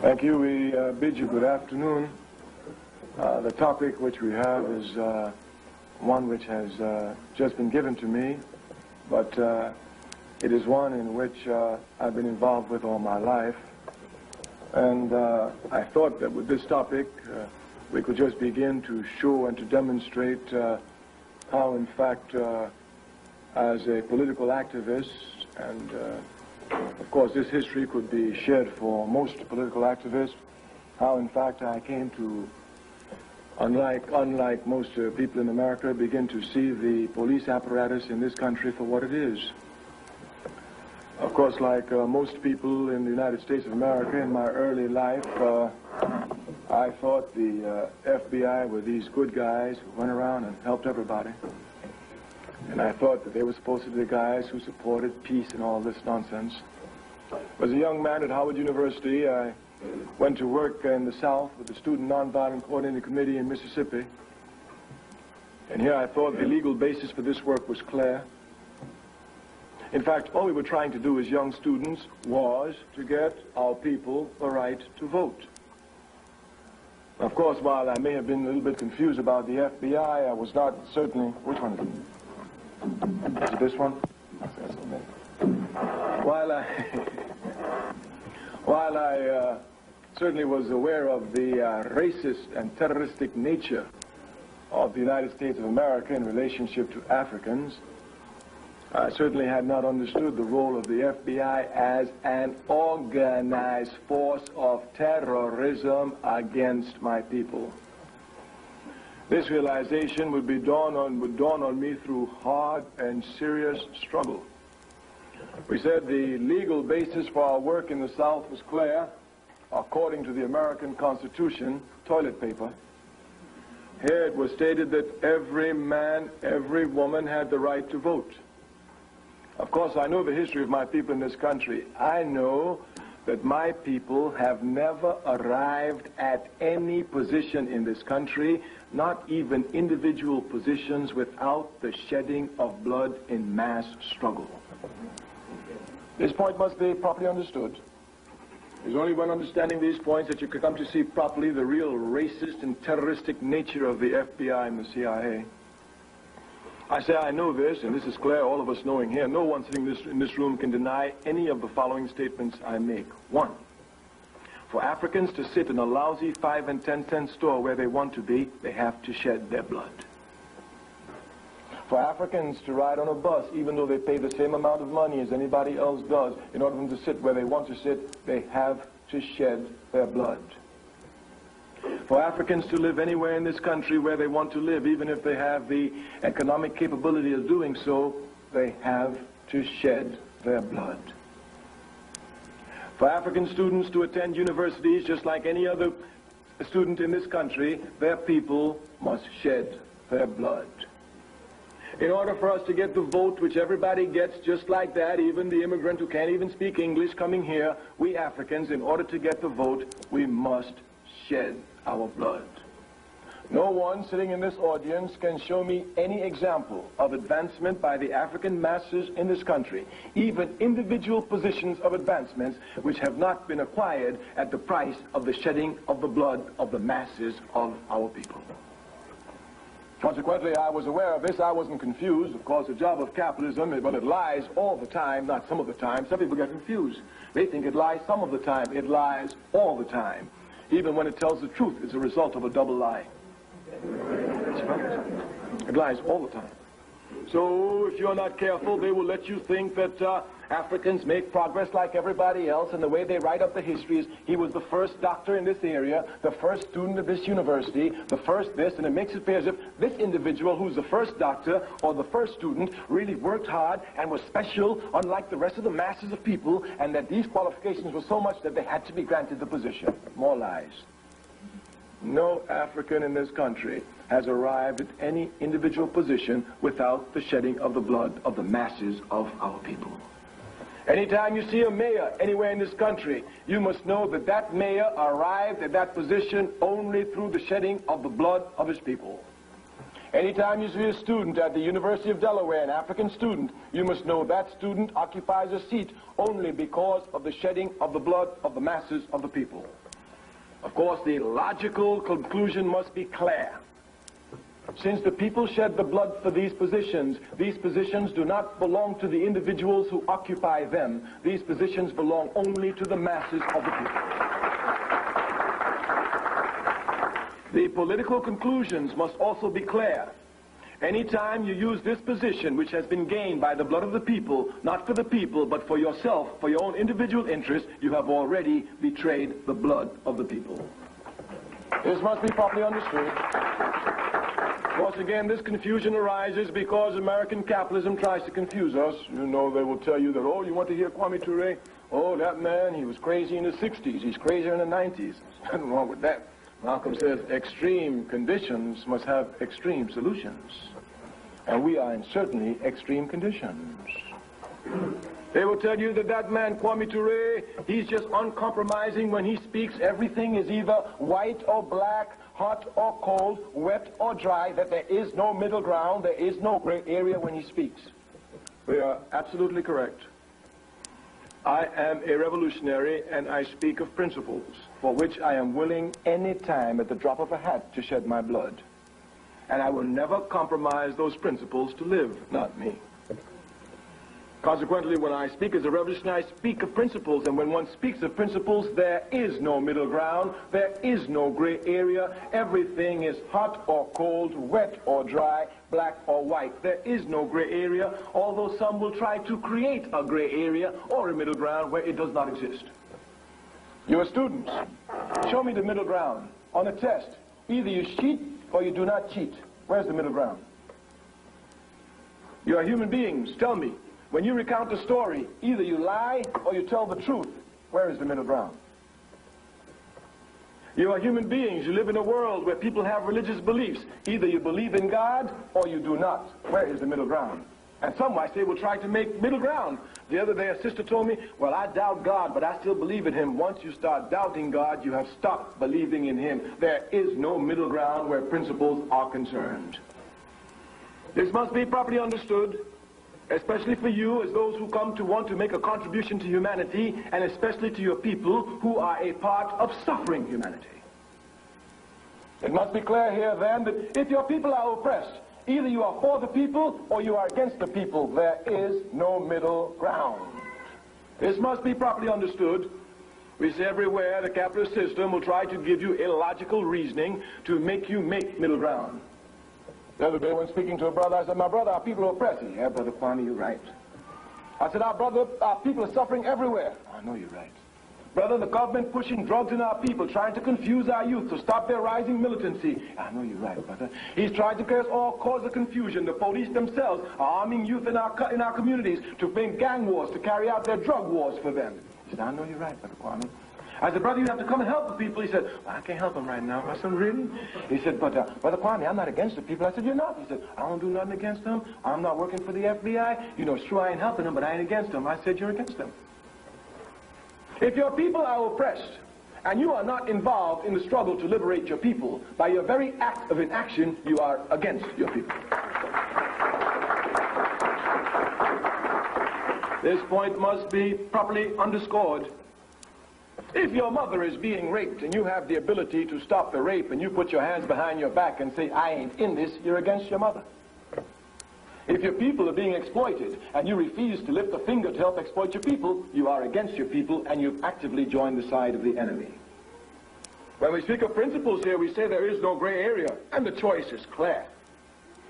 Thank you. We bid you good afternoon. The topic which we have is one which has just been given to me, but it is one in which I've been involved with all my life. And I thought that with this topic, we could just begin to show and to demonstrate how, in fact, as a political activist, and of course this history could be shared for most political activists, how, in fact, I came to, unlike most people in America, begin to see the police apparatus in this country for what it is. Of course, like most people in the United States of America, in my early life, I thought the FBI were these good guys who went around and helped everybody. And I thought that they were supposed to be the guys who supported peace and all this nonsense. As a young man at Howard University, I went to work in the South with the Student Nonviolent Coordinating Committee in Mississippi. And here I thought the legal basis for this work was clear. In fact, all we were trying to do as young students was to get our people the right to vote. Of course, while I may have been a little bit confused about the FBI, I was not certainly... Which one is it? Is it this one? While I certainly was aware of the racist and terroristic nature of the United States of America in relationship to Africans, I certainly had not understood the role of the FBI as an organized force of terrorism against my people. This realization would dawn on me through hard and serious struggle. We said the legal basis for our work in the South was clear. According to the American Constitution, toilet paper. Here it was stated that every man, every woman had the right to vote. Of course, I know the history of my people in this country. I know that my people have never arrived at any position in this country, not even individual positions, without the shedding of blood in mass struggle. This point must be properly understood. It's only when understanding these points that you can come to see properly the real racist and terroristic nature of the FBI and the CIA. I say I know this, and this is clear, all of us knowing here. No one sitting in this room can deny any of the following statements I make. One, for Africans to sit in a lousy 5 and 10-cent store where they want to be, they have to shed their blood. For Africans to ride on a bus, even though they pay the same amount of money as anybody else does, in order for them to sit where they want to sit, they have to shed their blood. For Africans to live anywhere in this country where they want to live, even if they have the economic capability of doing so, they have to shed their blood. For African students to attend universities just like any other student in this country, their people must shed their blood. In order for us to get the vote, which everybody gets just like that, even the immigrant who can't even speak English coming here, we Africans, in order to get the vote, we must shed our blood. No one sitting in this audience can show me any example of advancement by the African masses in this country, even individual positions of advancements which have not been acquired at the price of the shedding of the blood of the masses of our people. Consequently, I was aware of this. I wasn't confused. Of course, the job of capitalism, well, it lies all the time, not some of the time. Some people get confused. They think it lies some of the time. It lies all the time. Even when it tells the truth, it's a result of a double lie. It lies all the time. So if you're not careful, they will let you think that Africans make progress like everybody else, and the way they write up the history is he was the first doctor in this area, the first student of this university, the first this, and it makes it appear as if this individual who's the first doctor or the first student really worked hard and was special, unlike the rest of the masses of people, and that these qualifications were so much that they had to be granted the position. More lies. No African in this country has arrived at any individual position without the shedding of the blood of the masses of our people. Anytime you see a mayor anywhere in this country, you must know that that mayor arrived at that position only through the shedding of the blood of his people. Anytime you see a student at the University of Delaware, an African student, you must know that student occupies a seat only because of the shedding of the blood of the masses of the people. Of course, the logical conclusion must be clear. Since the people shed the blood for these positions do not belong to the individuals who occupy them. These positions belong only to the masses of the people. The political conclusions must also be clear. Anytime you use this position, which has been gained by the blood of the people, not for the people, but for yourself, for your own individual interest, you have already betrayed the blood of the people. This must be properly understood. Of course, again, this confusion arises because American capitalism tries to confuse us. You know, they will tell you that, oh, you want to hear Kwame Ture? Oh, that man, he was crazy in the 60s. He's crazier in the 90s. Nothing wrong with that. Malcolm says extreme conditions must have extreme solutions. And we are in certainly extreme conditions. They will tell you that that man, Kwame Ture, he's just uncompromising when he speaks. Everything is either white or black, hot or cold, wet or dry, that there is no middle ground, there is no gray area when he speaks. They are absolutely correct. I am a revolutionary, and I speak of principles for which I am willing any time at the drop of a hat to shed my blood. And I will never compromise those principles to live, not me. Consequently, when I speak as a revolutionary, I speak of principles, and when one speaks of principles, there is no middle ground, there is no gray area. Everything is hot or cold, wet or dry, black or white. There is no gray area, although some will try to create a gray area or a middle ground where it does not exist. You are students. Show me the middle ground. On a test, either you cheat or you do not cheat. Where's the middle ground? You are human beings. Tell me. When you recount a story, either you lie or you tell the truth. Where is the middle ground? You are human beings. You live in a world where people have religious beliefs. Either you believe in God or you do not. Where is the middle ground? And some, I say, will try to make middle ground. The other day, a sister told me, well, I doubt God, but I still believe in him. Once you start doubting God, you have stopped believing in him. There is no middle ground where principles are concerned. This must be properly understood, especially for you as those who come to want to make a contribution to humanity, and especially to your people who are a part of suffering humanity. It must be clear here then that if your people are oppressed, either you are for the people or you are against the people. There is no middle ground. This must be properly understood. We see everywhere the capitalist system will try to give you illogical reasoning to make you make middle ground. The other day when speaking to a brother, I said, my brother, our people are oppressed. Yeah, Brother Kwame, you're right. I said, our people are suffering everywhere. I know you're right. Brother, the government pushing drugs in our people, trying to confuse our youth to stop their rising militancy. I know you're right, brother. He's trying to cause a confusion. The police themselves are arming youth in our communities to bring gang wars, to carry out their drug wars for them. He said, I know you're right, Brother Kwame. I said, brother, you have to come and help the people. He said, well, I can't help them right now. I said, really? He said, but Brother Kwame, I'm not against the people. I said, you're not. He said, I don't do nothing against them. I'm not working for the FBI. You know, it's true I ain't helping them, but I ain't against them. I said, you're against them. If your people are oppressed, and you are not involved in the struggle to liberate your people, by your very act of inaction, you are against your people. This point must be properly underscored. If your mother is being raped and you have the ability to stop the rape and you put your hands behind your back and say, I ain't in this, you're against your mother. If your people are being exploited and you refuse to lift a finger to help exploit your people, you are against your people and you've actively joined the side of the enemy. When we speak of principles here, we say there is no gray area, and the choice is clear.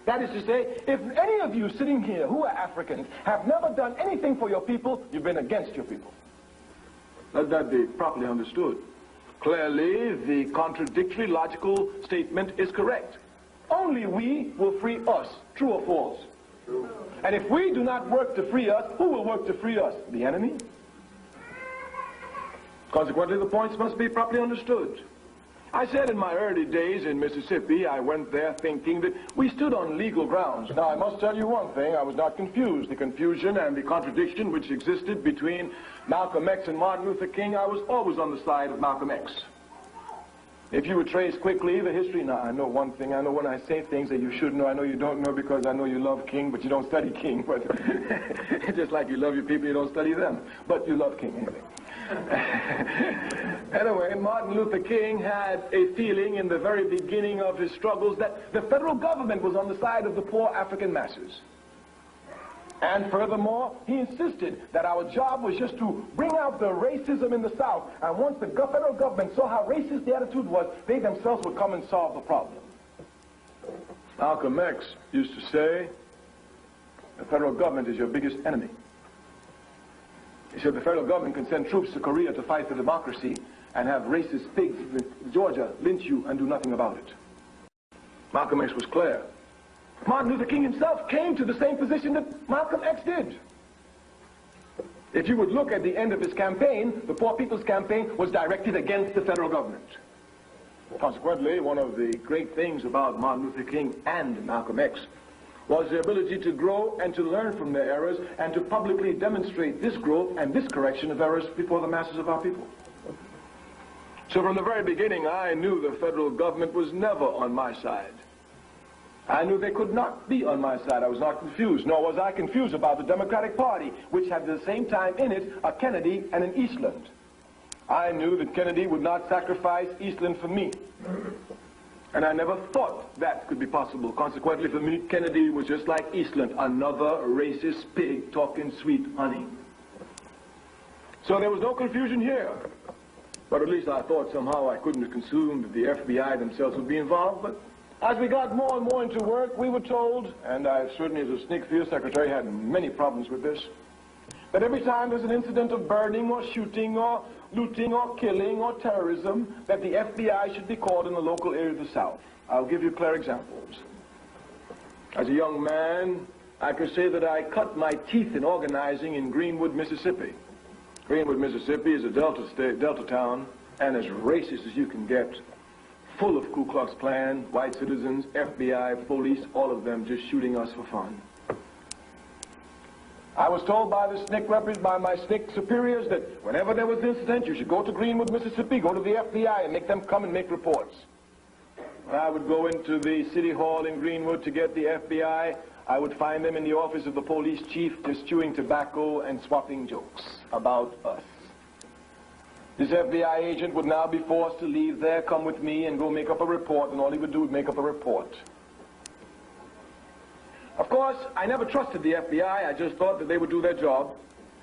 That is to say, if any of you sitting here who are Africans have never done anything for your people, you've been against your people. Let that be properly understood. Clearly, the contradictory logical statement is correct. Only we will free us. True or false? True. And if we do not work to free us, who will work to free us? The enemy? Consequently, the points must be properly understood. I said in my early days in Mississippi, I went there thinking that we stood on legal grounds. Now, I must tell you one thing, I was not confused. The confusion and the contradiction which existed between Malcolm X and Martin Luther King, I was always on the side of Malcolm X. If you would trace quickly the history, now I know one thing, I know when I say things that you should know, I know you don't know because I know you love King, but you don't study King. But just like you love your people, you don't study them, but you love King anyway. Anyway, Martin Luther King had a feeling in the very beginning of his struggles that the federal government was on the side of the poor African masses. And furthermore, he insisted that our job was just to bring out the racism in the South. And once the federal government saw how racist the attitude was, they themselves would come and solve the problem. Malcolm X used to say, the federal government is your biggest enemy. He said the federal government can send troops to Korea to fight for democracy and have racist pigs in Georgia lynch you and do nothing about it. Malcolm X was clear. Martin Luther King himself came to the same position that Malcolm X did. If you would look at the end of his campaign, the Poor People's Campaign was directed against the federal government. Consequently, one of the great things about Martin Luther King and Malcolm X was the ability to grow and to learn from their errors and to publicly demonstrate this growth and this correction of errors before the masses of our people. So from the very beginning, I knew the federal government was never on my side. I knew they could not be on my side. I was not confused, nor was I confused about the Democratic Party, which had at the same time in it a Kennedy and an Eastland. I knew that Kennedy would not sacrifice Eastland for me. And I never thought that could be possible. Consequently, for me, Kennedy was just like Eastland, another racist pig talking sweet honey. So there was no confusion here. But at least I thought somehow I couldn't have assumed that the FBI themselves would be involved. But as we got more and more into work, we were told, and I certainly as a SNCC field secretary had many problems with this, that every time there's an incident of burning or shooting or looting or killing or terrorism, that the FBI should be called in the local area of the South. I'll give you clear examples. As a young man, I could say that I cut my teeth in organizing in Greenwood, Mississippi. Greenwood, Mississippi is a Delta town, and as racist as you can get, full of Ku Klux Klan, white citizens, FBI, police, all of them just shooting us for fun. I was told by my SNCC superiors that whenever there was an incident, you should go to Greenwood, Mississippi, go to the FBI and make them come and make reports. When I would go into the city hall in Greenwood to get the FBI, I would find them in the office of the police chief just chewing tobacco and swapping jokes about us. This FBI agent would now be forced to leave there, come with me, and go make up a report, and all he would do was make up a report. Of course, I never trusted the FBI. I just thought that they would do their job.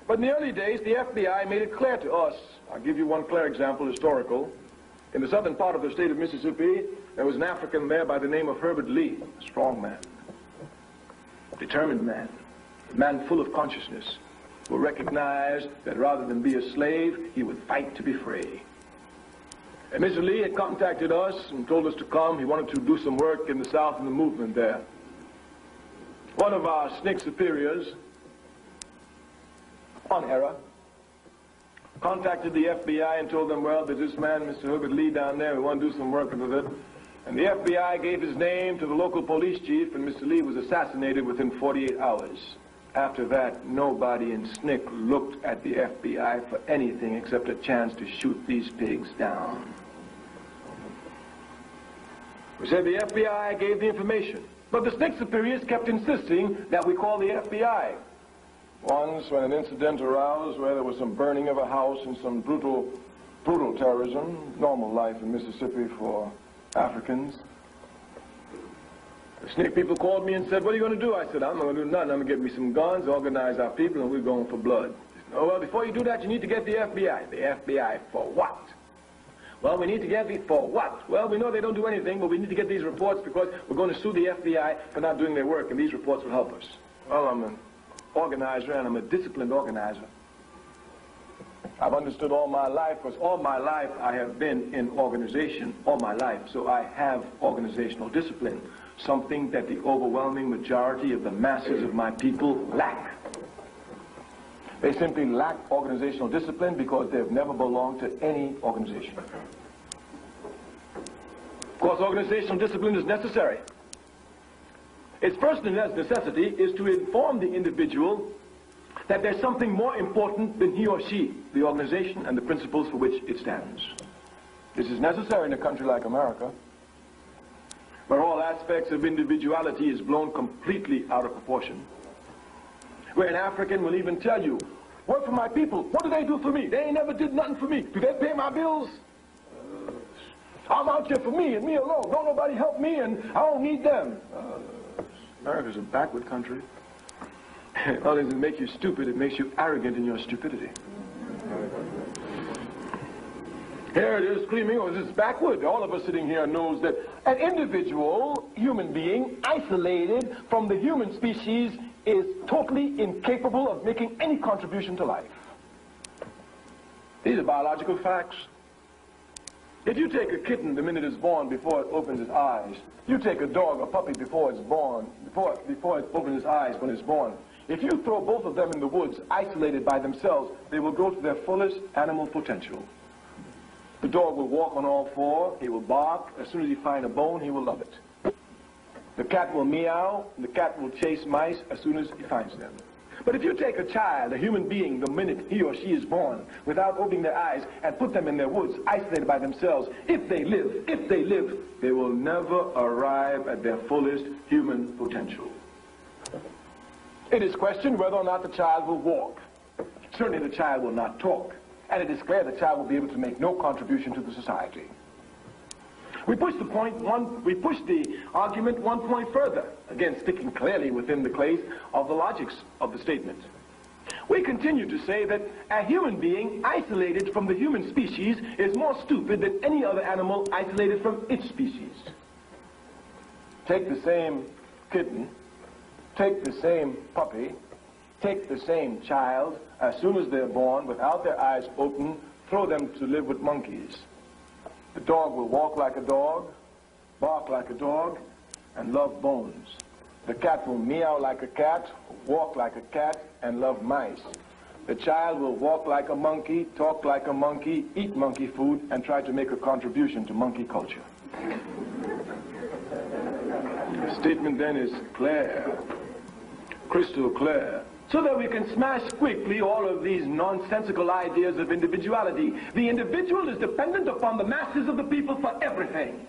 But in the early days, the FBI made it clear to us. I'll give you one clear example, historical. In the southern part of the state of Mississippi, there was an African there by the name of Herbert Lee, a strong man, determined man, a man full of consciousness, who recognized that rather than be a slave, he would fight to be free. And Mr. Lee had contacted us and told us to come. He wanted to do some work in the South in the movement there. One of our SNCC superiors, on error, contacted the FBI and told them, well, there's this man, Mr. Herbert Lee, down there. We want to do some work with it. And the FBI gave his name to the local police chief, and Mr. Lee was assassinated within 48 hours. After that, nobody in SNCC looked at the FBI for anything except a chance to shoot these pigs down. We said the FBI gave the information, but the SNCC superiors kept insisting that we call the FBI. Once, when an incident arose where there was some burning of a house and some brutal terrorism, normal life in Mississippi for Africans, the SNCC people called me and said, what are you going to do? I said, I'm not going to do nothing. I'm going to get me some guns, organize our people, and we're going for blood. Oh, well, before you do that, you need to get the FBI. The FBI for what? Well, we need to get for what? Well, we know they don't do anything, but we need to get these reports because we're going to sue the FBI for not doing their work, and these reports will help us. Well, I'm an organizer, and I'm a disciplined organizer. I've understood all my life, because all my life I have been in organization, all my life, so I have organizational discipline, something that the overwhelming majority of the masses of my people lack. They simply lack organizational discipline because they've never belonged to any organization. Of course, organizational discipline is necessary. Its first necessity is to inform the individual that there's something more important than he or she, the organization and the principles for which it stands. This is necessary in a country like America, where all aspects of individuality is blown completely out of proportion, where an African will even tell you work for my people. What do they do for me? They ain't never did nothing for me. Do they pay my bills? I'm out here for me and me alone. Don't nobody help me, and I don't need them. America's a backward country. Not only does it make you stupid, it makes you arrogant in your stupidity. Here it is screaming, oh, this is backward. All of us sitting here knows that an individual human being isolated from the human species is totally incapable of making any contribution to life. These are biological facts. If you take a kitten the minute it's born before it opens its eyes, you take a dog, a puppy before it's born, before it opens its eyes when it's born, if you throw both of them in the woods, isolated by themselves, they will grow to their fullest animal potential. The dog will walk on all four, he will bark, as soon as he finds a bone, he will love it. The cat will meow, the cat will chase mice as soon as he finds them. But if you take a child, a human being, the minute he or she is born, without opening their eyes, and put them in their woods, isolated by themselves, if they live, they will never arrive at their fullest human potential. It is questioned whether or not the child will walk. Certainly the child will not talk. And it is clear the child will be able to make no contribution to the society. We push the argument one point further, again sticking clearly within the place of the logics of the statement. We continue to say that a human being isolated from the human species is more stupid than any other animal isolated from its species. Take the same kitten, take the same puppy, take the same child, as soon as they're born, without their eyes open, throw them to live with monkeys. The dog will walk like a dog, bark like a dog, and love bones. The cat will meow like a cat, walk like a cat, and love mice. The child will walk like a monkey, talk like a monkey, eat monkey food, and try to make a contribution to monkey culture. The statement then is clear, crystal clear, so that we can smash quickly all of these nonsensical ideas of individuality. The individual is dependent upon the masses of the people for everything.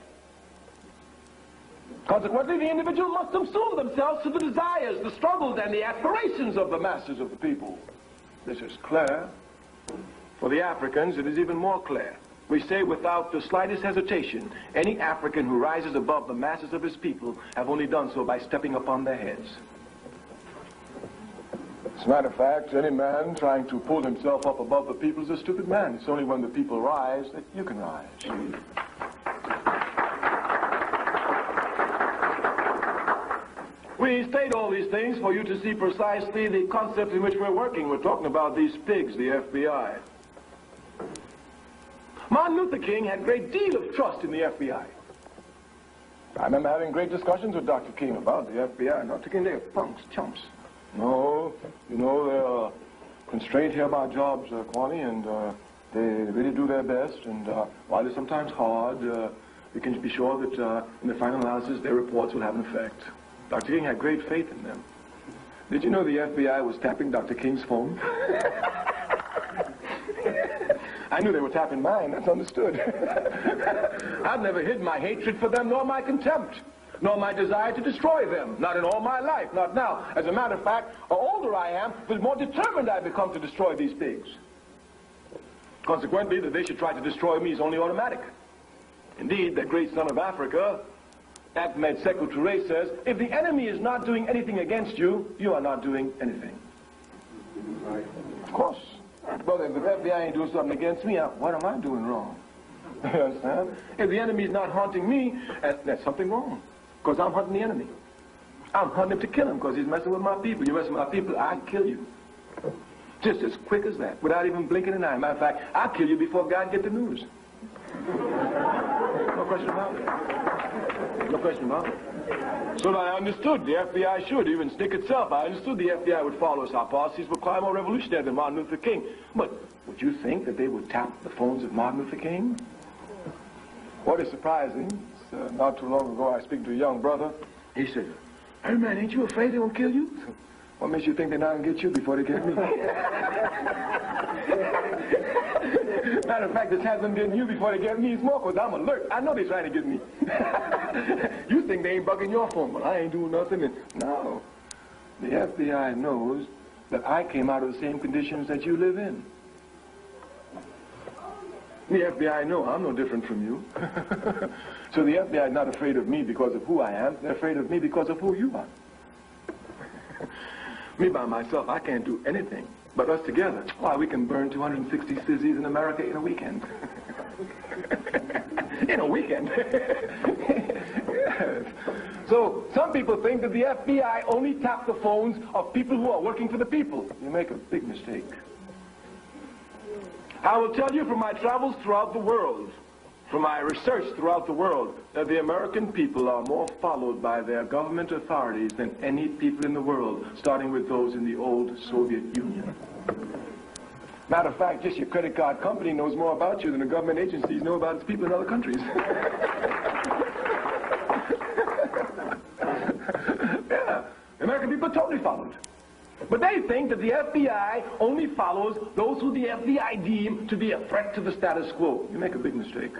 Consequently, the individual must subsume themselves to the desires, the struggles, and the aspirations of the masses of the people. This is clear. For the Africans, it is even more clear. We say without the slightest hesitation, any African who rises above the masses of his people have only done so by stepping upon their heads. As a matter of fact, any man trying to pull himself up above the people is a stupid man. It's only when the people rise that you can rise. We state all these things for you to see precisely the concept in which we're working. We're talking about these pigs, the FBI. Martin Luther King had a great deal of trust in the FBI. I remember having great discussions with Dr. King about the FBI. Dr. King, they're punks, chumps. No, you know, they're constrained here by jobs, Kwame, and they really do their best. And while it's sometimes hard, you can be sure that in the final analysis, their reports will have an effect. Dr. King had great faith in them. Did you know the FBI was tapping Dr. King's phone? I knew they were tapping mine, that's understood. I've never hid my hatred for them, nor my contempt, nor my desire to destroy them. Not in all my life, not now. As a matter of fact, the older I am, the more determined I become to destroy these pigs. Consequently, that they should try to destroy me is only automatic. Indeed, the great son of Africa, Ahmed Sekou Ture, says, if the enemy is not doing anything against you, you are not doing anything. Right. Of course. Brother, if the FBI ain't doing something against me, what am I doing wrong? You understand? If the enemy is not haunting me, that's something wrong. Because I'm hunting the enemy. I'm hunting him to kill him because he's messing with my people. You mess with my people, I kill you. Just as quick as that, without even blinking an eye. Matter of fact, I'll kill you before God gets the news. No question about it. No question about it. So I understood the FBI should, even SNCC itself, I understood the FBI would follow us. Our policies were quite more revolutionary than Martin Luther King. But would you think that they would tap the phones of Martin Luther King? What is surprising, not too long ago I speak to a young brother. He said, hey man, ain't you afraid they won't kill you? What makes you think they're not going to get you before they get me? Matter of fact, the chance of them getting you before they get me is more because I'm alert. I know they're trying to get me. You think they ain't bugging your phone, but I ain't doing nothing. And no. The FBI knows that I came out of the same conditions that you live in. The FBI know I'm no different from you. So the FBI is not afraid of me because of who I am. They're afraid of me because of who you are. Me by myself, I can't do anything. But us together, why, we can burn 260 cities in America in a weekend. In a weekend. Yes. So some people think that the FBI only tap the phones of people who are working for the people. You make a big mistake. I will tell you from my travels throughout the world, from my research throughout the world, that the American people are more followed by their government authorities than any people in the world, starting with those in the old Soviet Union. Matter of fact, just your credit card company knows more about you than the government agencies know about its people in other countries. Yeah, American people are totally followed. But they think that the FBI only follows those who the FBI deem to be a threat to the status quo. You make a big mistake.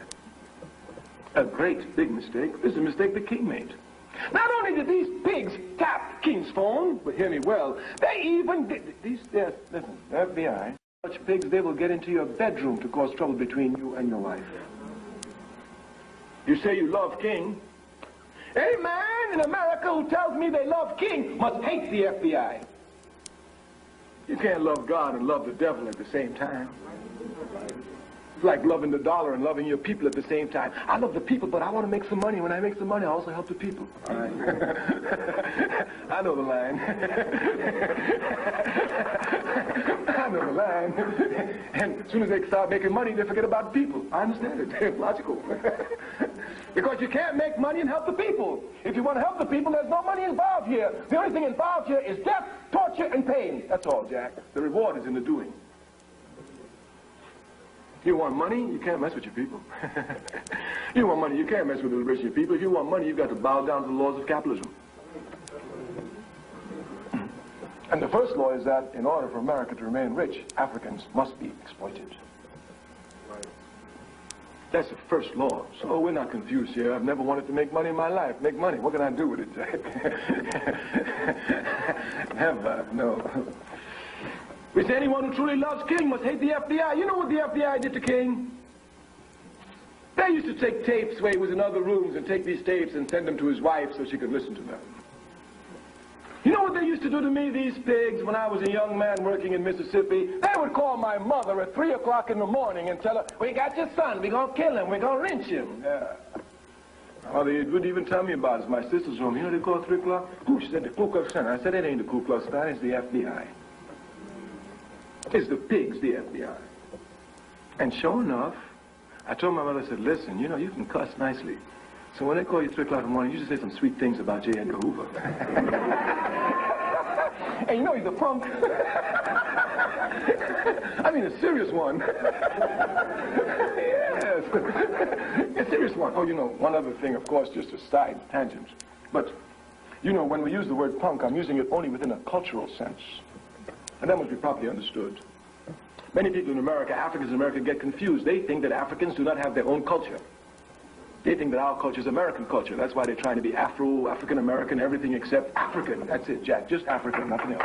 A great big mistake. This is a mistake the king made. Not only did these pigs tap King's phone, but hear me well, they even did listen, the FBI, such pigs, they will get into your bedroom to cause trouble between you and your wife. You say you love King. Any man in America who tells me they love King must hate the FBI. You can't love God and love the devil at the same time. It's like loving the dollar and loving your people at the same time. I love the people, but I want to make some money. When I make some money, I also help the people. All right. I know the line. I know the line. And as soon as they start making money, they forget about the people. I understand it. It's logical. Because you can't make money and help the people. If you want to help the people, there's no money involved here. The only thing involved here is death, torture, and pain. That's all, Jack. The reward is in the doing. You want money, you can't mess with your people. You want money, you can't mess with the liberation of your people. If you want money, you've got to bow down to the laws of capitalism. And the first law is that in order for America to remain rich, Africans must be exploited. That's the first law. So we're not confused here. I've never wanted to make money in my life. Make money. What can I do with it, Jack? Never. No. We say anyone who truly loves King must hate the FBI. You know what the FBI did to King? They used to take tapes where he was in other rooms and take these tapes and send them to his wife so she could listen to them. You know what they used to do to me, these pigs, when I was a young man working in Mississippi? They would call my mother at 3 o'clock in the morning and tell her, "We got your son, we're going to kill him, we're going to lynch him." Yeah. Oh, they wouldn't even tell me about it. It's my sister's home. You know they call 3 o'clock? Who? She said, the Ku Klux Klan. I said, it ain't the Ku Klux Klan, it's the FBI. It's the pigs, the FBI. And sure enough, I told my mother, I said, listen, you know, you can cuss nicely. So when they call you 3 o'clock in the morning, you just say some sweet things about J. Edgar Hoover. And you know he's a punk. I mean a serious one. Yes. A serious one. Oh, you know, one other thing, of course, just a side tangent. But, you know, when we use the word punk, I'm using it only within a cultural sense. And that must be properly understood. Many people in America, Africans in America, get confused. They think that Africans do not have their own culture. They think that our culture is American culture. That's why they're trying to be Afro, African-American, everything except African. That's it, Jack. Just African, nothing else.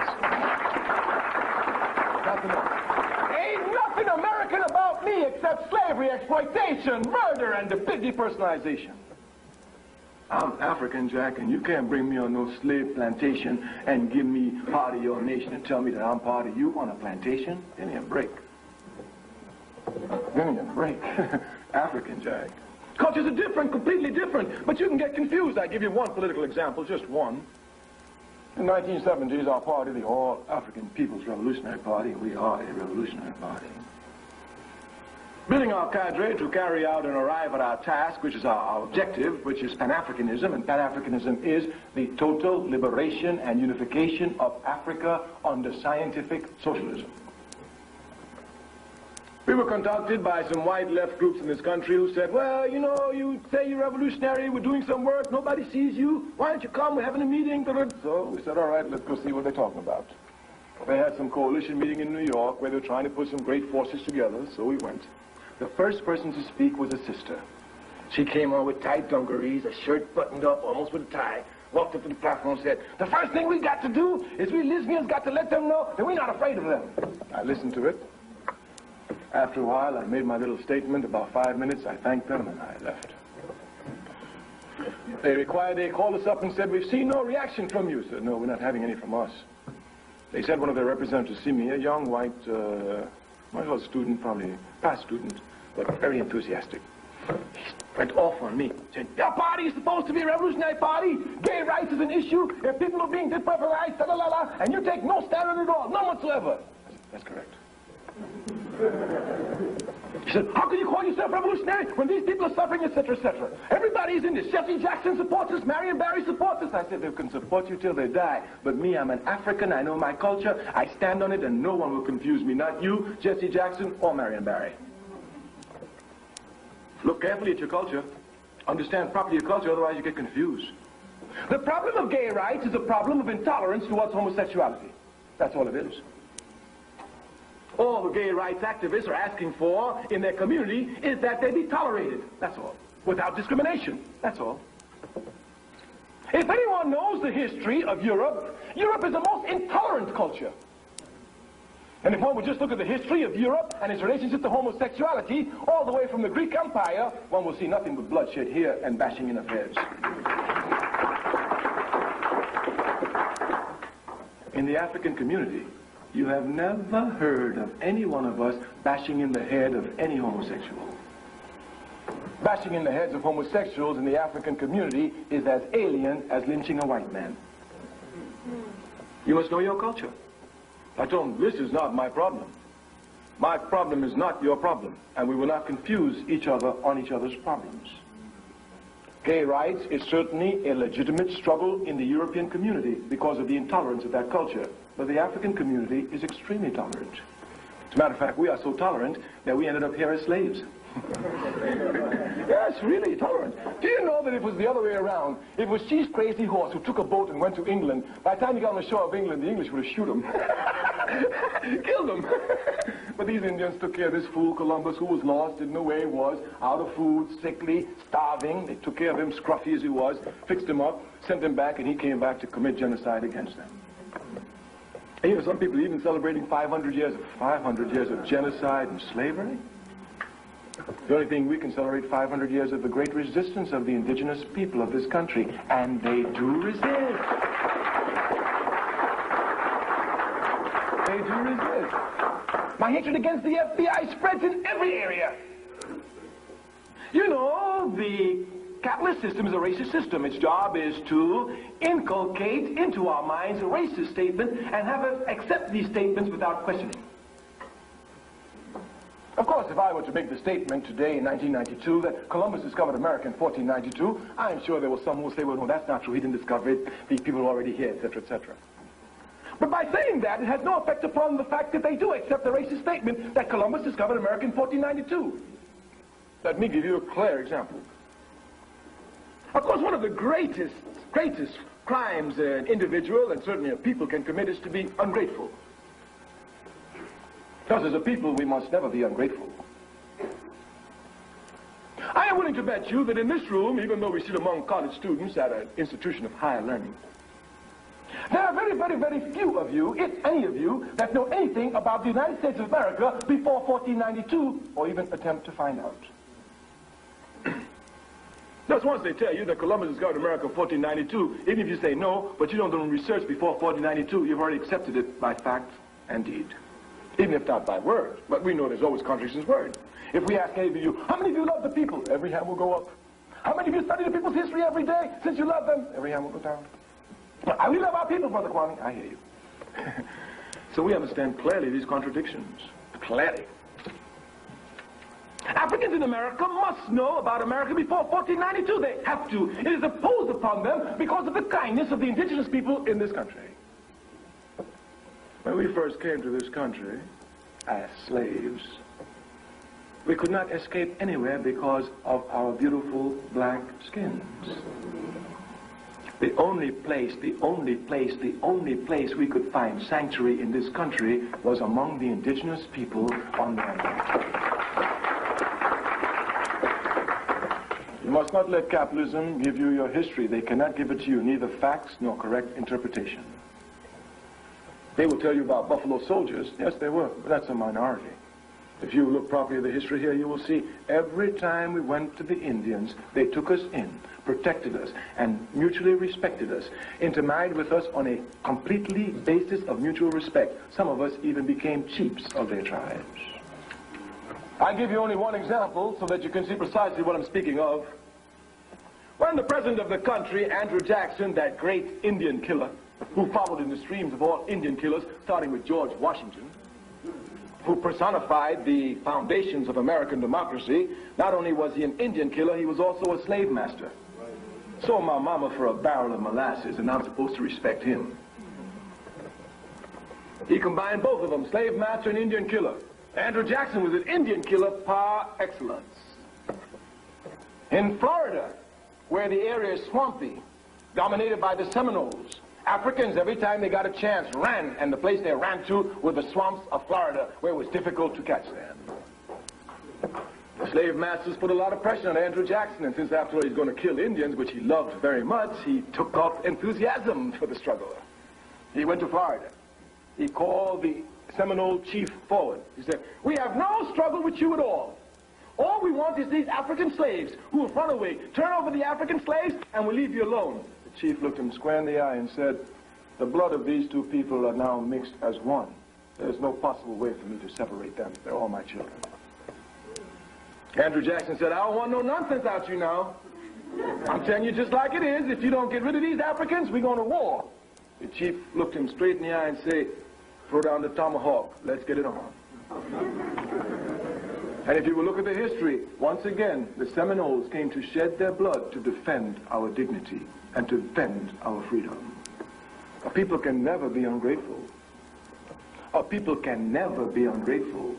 Nothing else. Ain't nothing American about me except slavery, exploitation, murder, and the big depersonalization. I'm African, Jack, and you can't bring me on no slave plantation and give me part of your nation and tell me that I'm part of you on a plantation. Give me a break. Give me a break. African, Jack. Cultures are different, completely different, but you can get confused. I give you one political example, just one. In the 1970s, our party, the All African People's Revolutionary Party, we are a revolutionary party. Building our cadre to carry out and arrive at our task, which is our objective, which is Pan-Africanism, and Pan-Africanism is the total liberation and unification of Africa under scientific socialism. We were contacted by some white left groups in this country who said, well, you know, you say you're revolutionary, we're doing some work, nobody sees you, why don't you come, we're having a meeting. So we said, all right, let's go see what they're talking about. They had some coalition meeting in New York where they were trying to put some great forces together, so we went. The first person to speak was a sister. She came on with tight dungarees, a shirt buttoned up almost with a tie, walked up to the platform and said, the first thing we got to do is we lesbians got to let them know that we're not afraid of them. I listened to it. After a while, I made my little statement. About 5 minutes, I thanked them and I left. They called us up and said, we've seen no reaction from you. I said, no, we're not having any from us. They sent one of their representatives to see me, a young white, student, probably past student, but very enthusiastic. He went off on me, said, your party is supposed to be a revolutionary party. Gay rights is an issue. If people are being depopularized, and you take no stand on it at all, none whatsoever. I said, that's correct. He said, how can you call yourself revolutionary when these people are suffering, etc., etc.? Everybody's in this. Jesse Jackson supports us. Marion Barry supports us. I said, they can support you till they die. But me, I'm an African. I know my culture. I stand on it, and no one will confuse me. Not you, Jesse Jackson, or Marion Barry. Look carefully at your culture. Understand properly your culture, otherwise you get confused. The problem of gay rights is a problem of intolerance towards homosexuality. That's all it is. All the gay rights activists are asking for in their community is that they be tolerated. That's all. Without discrimination. That's all. If anyone knows the history of Europe, Europe is the most intolerant culture. And if one would just look at the history of Europe and its relationship to homosexuality, all the way from the Greek Empire, one will see nothing but bloodshed here and bashing in of heads. In the African community, you have never heard of any one of us bashing in the head of any homosexual. Bashing in the heads of homosexuals in the African community is as alien as lynching a white man. You must know your culture. I told him, this is not my problem. My problem is not your problem, and we will not confuse each other on each other's problems. Gay rights is certainly a legitimate struggle in the European community because of the intolerance of that culture. But the African community is extremely tolerant. As a matter of fact, we are so tolerant that we ended up here as slaves. Yes, really tolerant. Do you know that if it was the other way around, if it was Cheese Crazy Horse who took a boat and went to England, by the time he got on the shore of England, the English would have shoot him. Killed him. But these Indians took care of this fool Columbus, who was lost, didn't know where he was, out of food, sickly, starving. They took care of him, scruffy as he was, fixed him up, sent him back, and he came back to commit genocide against them. And you know, some people even celebrating 500 years of genocide and slavery. The only thing we can celebrate 500 years of the great resistance of the indigenous people of this country, and they do resist. They do resist. My hatred against the FBI spreads in every area. You know, the capitalist system is a racist system. Its job is to inculcate into our minds a racist statement and have us accept these statements without questioning. Of course, if I were to make the statement today in 1992 that Columbus discovered America in 1492, I'm sure there was some who will say, well, no, that's not true. He didn't discover it. These people were already here, etc., etc. But by saying that, it has no effect upon the fact that they do accept the racist statement that Columbus discovered America in 1492. Let me give you a clear example. Of course, one of the greatest crimes an individual, and certainly a people, can commit is to be ungrateful. Because as a people, we must never be ungrateful. I am willing to bet you that in this room, even though we sit among college students at an institution of higher learning, there are very, very, very few of you, if any of you, that know anything about the United States of America before 1492, or even attempt to find out. Just once they tell you that Columbus discovered America in 1492, even if you say no, but you don't do research before 1492, you've already accepted it by fact and deed. Even if not by word, but we know there's always contradictions in word. If we ask any of you, how many of you love the people? Every hand will go up. How many of you study the people's history every day since you love them? Every hand will go down. We love our people, Brother Kwame. I hear you. So we understand clearly these contradictions. Clearly. Africans in America must know about America before 1492. They have to. It is imposed upon them because of the kindness of the indigenous people in this country. When we first came to this country as slaves, we could not escape anywhere because of our beautiful black skins. The only place we could find sanctuary in this country was among the indigenous people on the island. You must not let capitalism give you your history. They cannot give it to you, neither facts nor correct interpretation. They will tell you about buffalo soldiers. Yes, they were, but that's a minority. If you look properly at the history here, you will see every time we went to the Indians, they took us in, protected us, and mutually respected us, intermarried with us on a completely basis of mutual respect. Some of us even became chiefs of their tribes. I give you only one example so that you can see precisely what I'm speaking of. When the president of the country, Andrew Jackson, that great Indian killer, who followed in the streams of all Indian killers, starting with George Washington, who personified the foundations of American democracy, not only was he an Indian killer, he was also a slave master. Sold my mama for a barrel of molasses, and I'm supposed to respect him. He combined both of them, slave master and Indian killer. Andrew Jackson was an Indian killer par excellence. In Florida, where the area is swampy, dominated by the Seminoles, Africans, every time they got a chance, ran, and the place they ran to were the swamps of Florida, where it was difficult to catch them. The slave masters put a lot of pressure on Andrew Jackson, and since after all he's going to kill Indians, which he loved very much, he took up enthusiasm for the struggle. He went to Florida. He called the Seminole chief forward. He said, "We have no struggle with you at all. All we want is these African slaves who have run away. Turn over the African slaves and we'll leave you alone." The chief looked him square in the eye and said, "The blood of these two people are now mixed as one. There's no possible way for me to separate them. They're all my children." Andrew Jackson said, "I don't want no nonsense out you now. I'm telling you just like it is. If you don't get rid of these Africans, we're going to war." The chief looked him straight in the eye and said, "Throw down the tomahawk. Let's get it on." And if you will look at the history, once again, the Seminoles came to shed their blood to defend our dignity and to defend our freedom. A people can never be ungrateful. A people can never be ungrateful.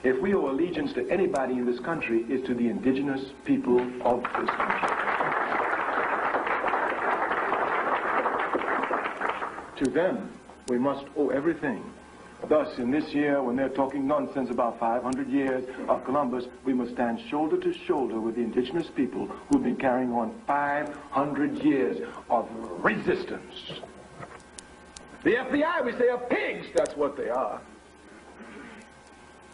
If we owe allegiance to anybody in this country, it's to the indigenous people of this country. To them, we must owe everything. Thus, in this year, when they're talking nonsense about 500 years of Columbus, we must stand shoulder to shoulder with the indigenous people who've been carrying on 500 years of resistance. The FBI, we say, are pigs. That's what they are.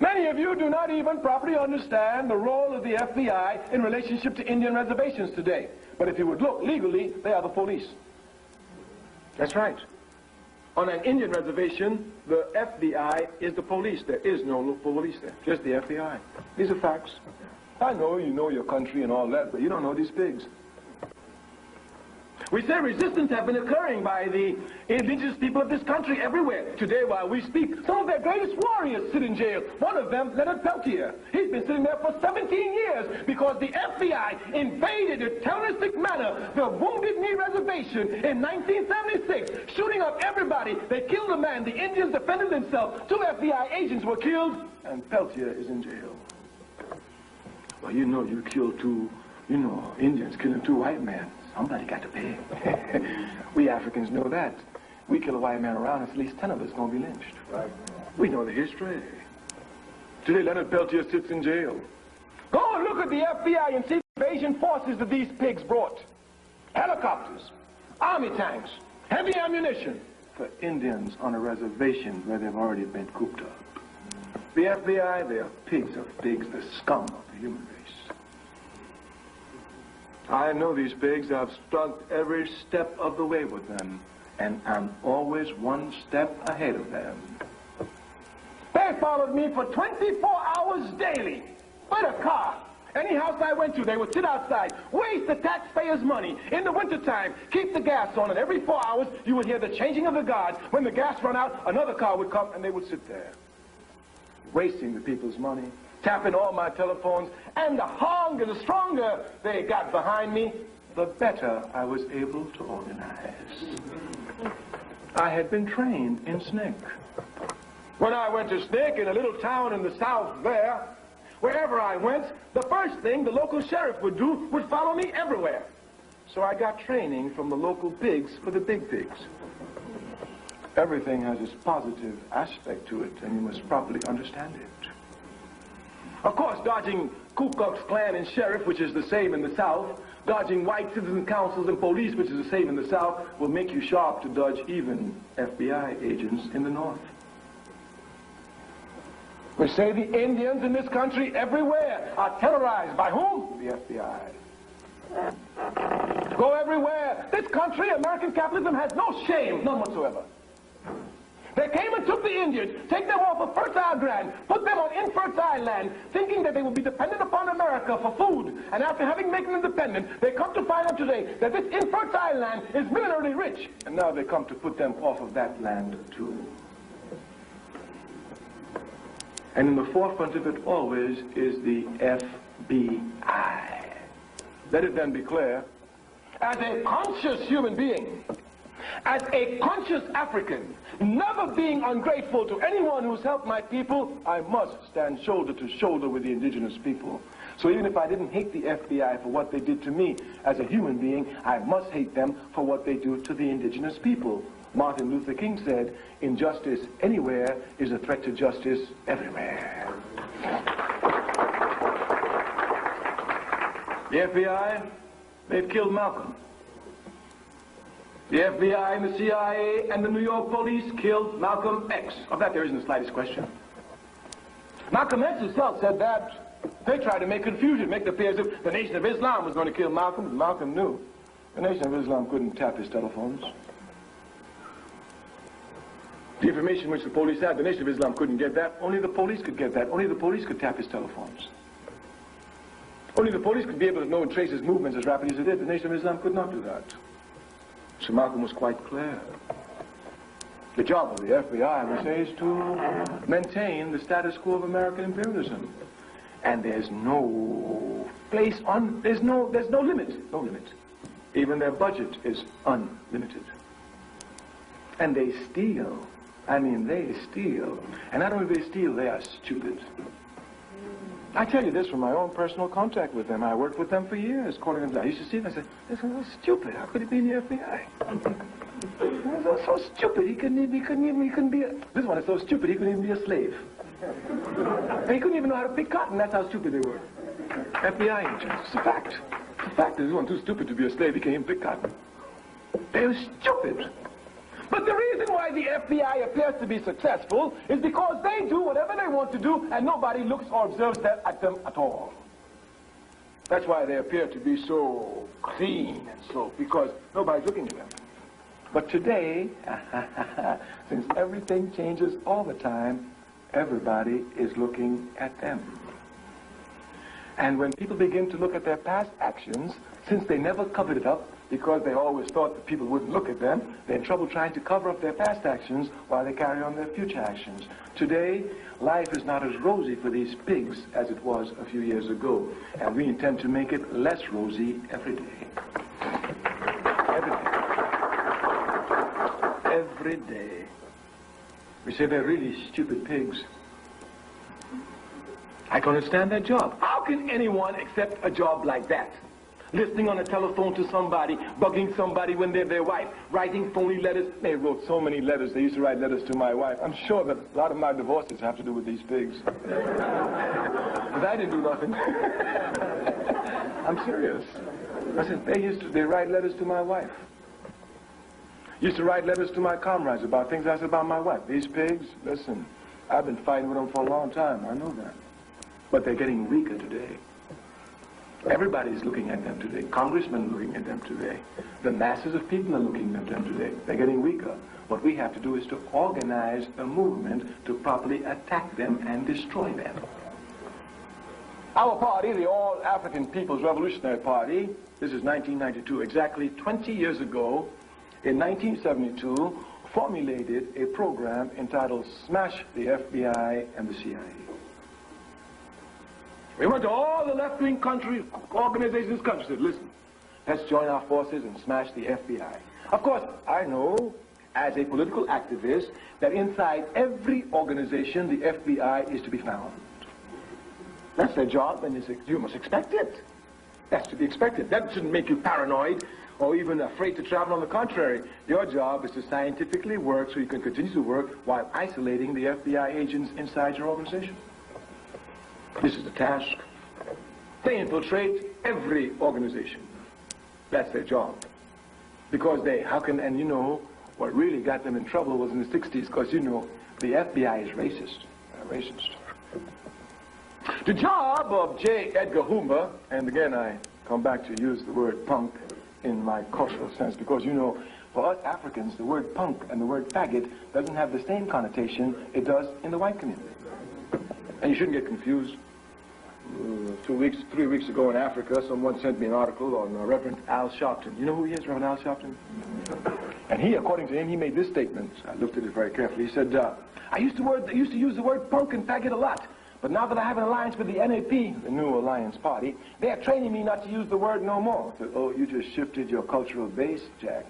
Many of you do not even properly understand the role of the FBI in relationship to Indian reservations today. But if you would look legally, they are the police. That's right. On an Indian reservation, the FBI is the police. There is no police there, just the FBI. These are facts. I know you know your country and all that, but you don't know these pigs. We say resistance has been occurring by the indigenous people of this country everywhere. Today, while we speak, some of their greatest warriors sit in jail. One of them, Leonard Peltier. He's been sitting there for 17 years because the FBI invaded in a terroristic manner the Wounded Knee Reservation in 1976, shooting up everybody. They killed a man. The Indians defended themselves. 2 FBI agents were killed, and Peltier is in jail. Well, you know you killed 2, Indians killing 2 white men. Somebody got to pay. We Africans know that. We kill a white man around, at least 10 of us going to be lynched. Right. We know the history. Today, Leonard Peltier sits in jail. Go and look at the FBI and see the invasion forces that these pigs brought. Helicopters, army tanks, heavy ammunition for Indians on a reservation where they've already been cooped up. The FBI, they are pigs of pigs, the scum of the human race. I know these pigs. I've stuck every step of the way with them, and I'm always 1 step ahead of them. They followed me for 24 hours daily, with a car. Any house I went to, they would sit outside, waste the taxpayers' money. In the wintertime, keep the gas on, and every 4 hours, you would hear the changing of the guards. When the gas ran out, another car would come, and they would sit there, wasting the people's money, tapping all my telephones, and the stronger they got behind me, the better I was able to organize. I had been trained in SNCC. When I went to SNCC in a little town in the south there, wherever I went, the first thing the local sheriff would do would follow me everywhere. So I got training from the local pigs for the big pigs. Everything has its positive aspect to it, and you must properly understand it. Of course, dodging Ku Klux Klan and sheriff, which is the same in the South, dodging white citizen councils and police, which is the same in the South, will make you sharp to dodge even FBI agents in the North. We say the Indians in this country everywhere are terrorized by whom? The FBI. Go everywhere. This country, American capitalism, has no shame, none whatsoever. They came and took the Indians, take them off of fertile ground, put them on infertile land, thinking that they would be dependent upon America for food. And after having made them independent, they come to find out today that this infertile land is minerally rich. And now they come to put them off of that land too. And in the forefront of it always is the FBI. Let it then be clear, as a conscious human being, as a conscious African, never being ungrateful to anyone who's helped my people, I must stand shoulder to shoulder with the indigenous people. So even if I didn't hate the FBI for what they did to me as a human being, I must hate them for what they do to the indigenous people. Martin Luther King said, injustice anywhere is a threat to justice everywhere. The FBI, they've killed Malcolm. The FBI and the CIA and the New York police killed Malcolm X. Of that there isn't the slightest question. Malcolm X himself said that they tried to make confusion, make it appear as if the Nation of Islam was going to kill Malcolm, but Malcolm knew the Nation of Islam couldn't tap his telephones. The information which the police had, the Nation of Islam couldn't get that. Only the police could get that. Only the police could tap his telephones. Only the police could be able to know and trace his movements as rapidly as it did. The Nation of Islam could not do that. So Malcolm was quite clear. The job of the FBI, we say, is to maintain the status quo of American imperialism. And there's no place on, there's no limit, no limit. Even their budget is unlimited. And they steal. I mean, they steal. And not only do they steal, they are stupid. I tell you this from my own personal contact with them. I worked with them for years, calling them down. I used to see them, I said, this is so stupid. How could he be in the FBI? He was so stupid. He couldn't be a... This one is so stupid, he couldn't even be a slave. And he couldn't even know how to pick cotton. That's how stupid they were. FBI agents. It's a fact. It's a fact. This one too stupid to be a slave. He can't even pick cotton. They were stupid. But the reason why the FBI appears to be successful is because they do whatever they want to do and nobody looks or observes at them at all. That's why they appear to be so clean and so, because nobody's looking at them. But today, since everything changes all the time, everybody is looking at them. And when people begin to look at their past actions, since they never covered it up, because they always thought that people wouldn't look at them, they're in trouble trying to cover up their past actions while they carry on their future actions. Today, life is not as rosy for these pigs as it was a few years ago, and we intend to make it less rosy every day. Every day. Every day. We say they're really stupid pigs. I can understand their job. How can anyone accept a job like that? Listening on a telephone to somebody, bugging somebody when they're their wife, writing phony letters. They wrote so many letters. They used to write letters to my wife. I'm sure that a lot of my divorces have to do with these pigs. Because I didn't do nothing. I'm serious. I said, they write letters to my wife. Used to write letters to my comrades about things I said about my wife. These pigs, listen, I've been fighting with them for a long time. I know that. But they're getting weaker today. Everybody's looking at them today. Congressmen are looking at them today. The masses of people are looking at them today. They're getting weaker. What we have to do is to organize a movement to properly attack them and destroy them. Our party, the All African People's Revolutionary Party, this is 1992, exactly 20 years ago, in 1972, formulated a program entitled Smash the FBI and the CIA. We went to all the left-wing countries, organizations in this country, said, listen, let's join our forces and smash the FBI. Of course, I know, as a political activist, that inside every organization, the FBI is to be found. That's their job, and you must expect it. That's to be expected. That shouldn't make you paranoid or even afraid to travel. On the contrary, your job is to scientifically work so you can continue to work while isolating the FBI agents inside your organization. This is the task. They infiltrate every organization. That's their job. Because and you know, what really got them in trouble was in the 60s, because you know, the FBI is racist. Racist. The job of J. Edgar Hoover, and again I come back to use the word punk in my cultural sense, because you know, for us Africans, the word punk and the word faggot doesn't have the same connotation it does in the white community. And you shouldn't get confused. 3 weeks ago in Africa, someone sent me an article on Reverend Al Sharpton. You know who he is, Reverend Al Sharpton? And he, according to him, he made this statement. I looked at it very carefully. He said, I used to use the word punk and faggot a lot, but now that I have an alliance with the NAP, the New Alliance Party, they are training me not to use the word no more. I said, oh, you just shifted your cultural base, Jack.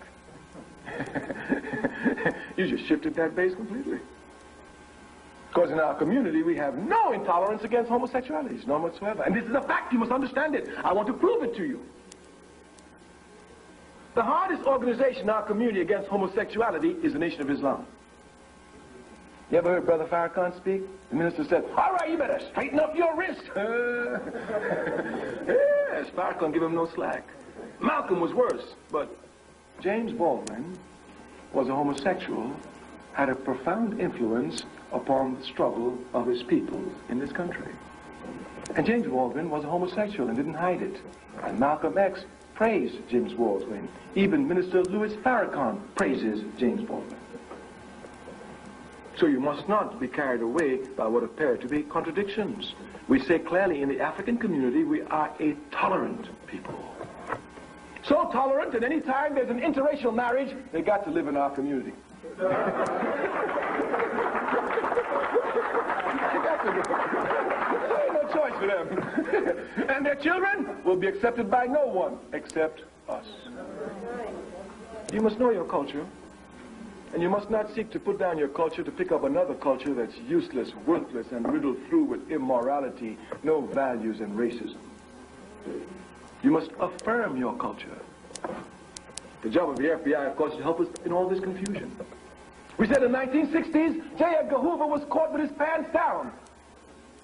You just shifted that base completely. Because in our community, we have no intolerance against homosexualities, none whatsoever. And this is a fact, you must understand it. I want to prove it to you. The hardest organization in our community against homosexuality is the Nation of Islam. You ever heard Brother Farrakhan speak? The minister said, all right, you better straighten up your wrist. Yes, Farrakhan gave him no slack. Malcolm was worse, but James Baldwin was a homosexual, had a profound influence upon the struggle of his people in this country. And James Baldwin was a homosexual and didn't hide it. And Malcolm X praised James Baldwin. Even Minister Louis Farrakhan praises James Baldwin. So you must not be carried away by what appear to be contradictions. We say clearly in the African community we are a tolerant people. So tolerant that any time there's an interracial marriage, they got to live in our community. There ain't no choice for them. And their children will be accepted by no one except us. You must know your culture, and you must not seek to put down your culture to pick up another culture that's useless, worthless, and riddled through with immorality, no values, and racism. You must affirm your culture. The job of the FBI, of course, is to help us in all this confusion. We said in the 1960s, J. Edgar Hoover was caught with his pants down.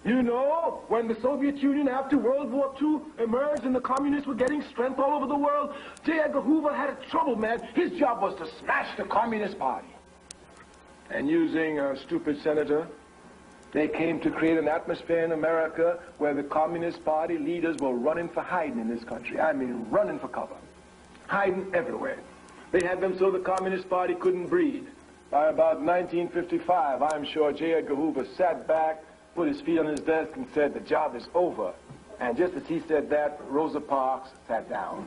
You know, when the Soviet Union after World War II emerged and the communists were getting strength all over the world, J. Edgar Hoover had trouble, man. His job was to smash the Communist Party. And using a stupid senator, they came to create an atmosphere in America where the Communist Party leaders were running for hiding in this country. I mean, running for cover. Hiding everywhere. They had them so the Communist Party couldn't breathe. By about 1955, I'm sure J. Edgar Hoover sat back, put his feet on his desk, and said, the job is over. And just as he said that, Rosa Parks sat down.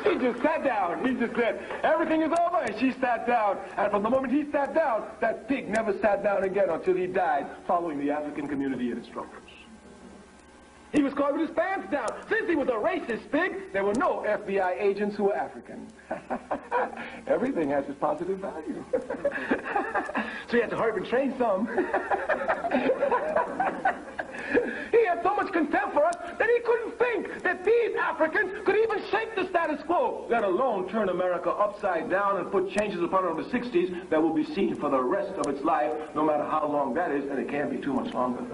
She just sat down. He just said, everything is over, and she sat down. And from the moment he sat down, that pig never sat down again until he died, following the African community in its struggles. He was caught with his pants down. Since he was a racist pig, there were no FBI agents who were African. Everything has its positive value. So he had to hurry up and train some. He had so much contempt for us that he couldn't think that these Africans could even shake the status quo, let alone turn America upside down and put changes upon it in the 60s that will be seen for the rest of its life, no matter how long that is, and it can't be too much longer.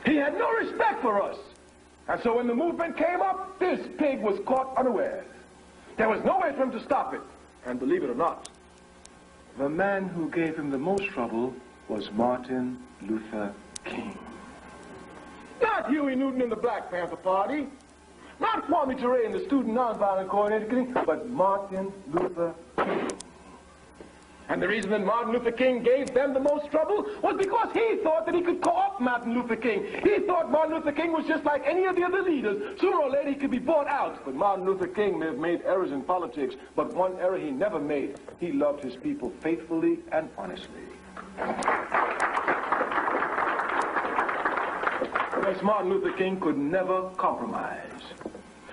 He had no respect for us. And so when the movement came up, this pig was caught unawares. There was no way for him to stop it. And believe it or not, the man who gave him the most trouble was Martin Luther King. Not Huey Newton and the Black Panther Party, not Kwame Ture and the Student Nonviolent Coordinating, but Martin Luther King. And the reason that Martin Luther King gave them the most trouble was because he thought that he could co-opt Martin Luther King. He thought Martin Luther King was just like any of the other leaders. Sooner or later he could be bought out. But Martin Luther King may have made errors in politics, but one error he never made. He loved his people faithfully and honestly. Yes, Martin Luther King could never compromise.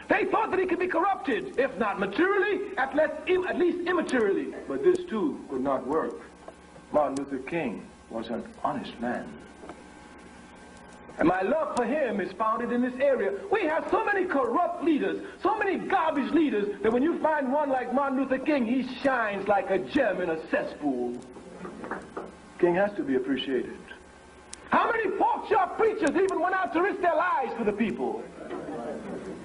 They thought that he could be corrupted, if not materially, at least immaterially. But this, too, could not work. Martin Luther King was an honest man. And my love for him is founded in this area. We have so many corrupt leaders, so many garbage leaders, that when you find one like Martin Luther King, he shines like a gem in a cesspool. King has to be appreciated. How many pork chop preachers even went out to risk their lives for the people?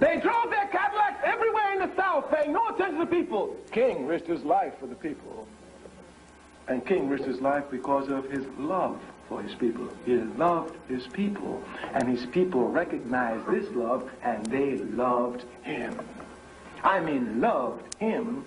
They drove their Cadillacs everywhere in the South, paying no attention to the people. King risked his life for the people. And King risked his life because of his love for his people. He loved his people, and his people recognized this love, and they loved him. I mean, loved him.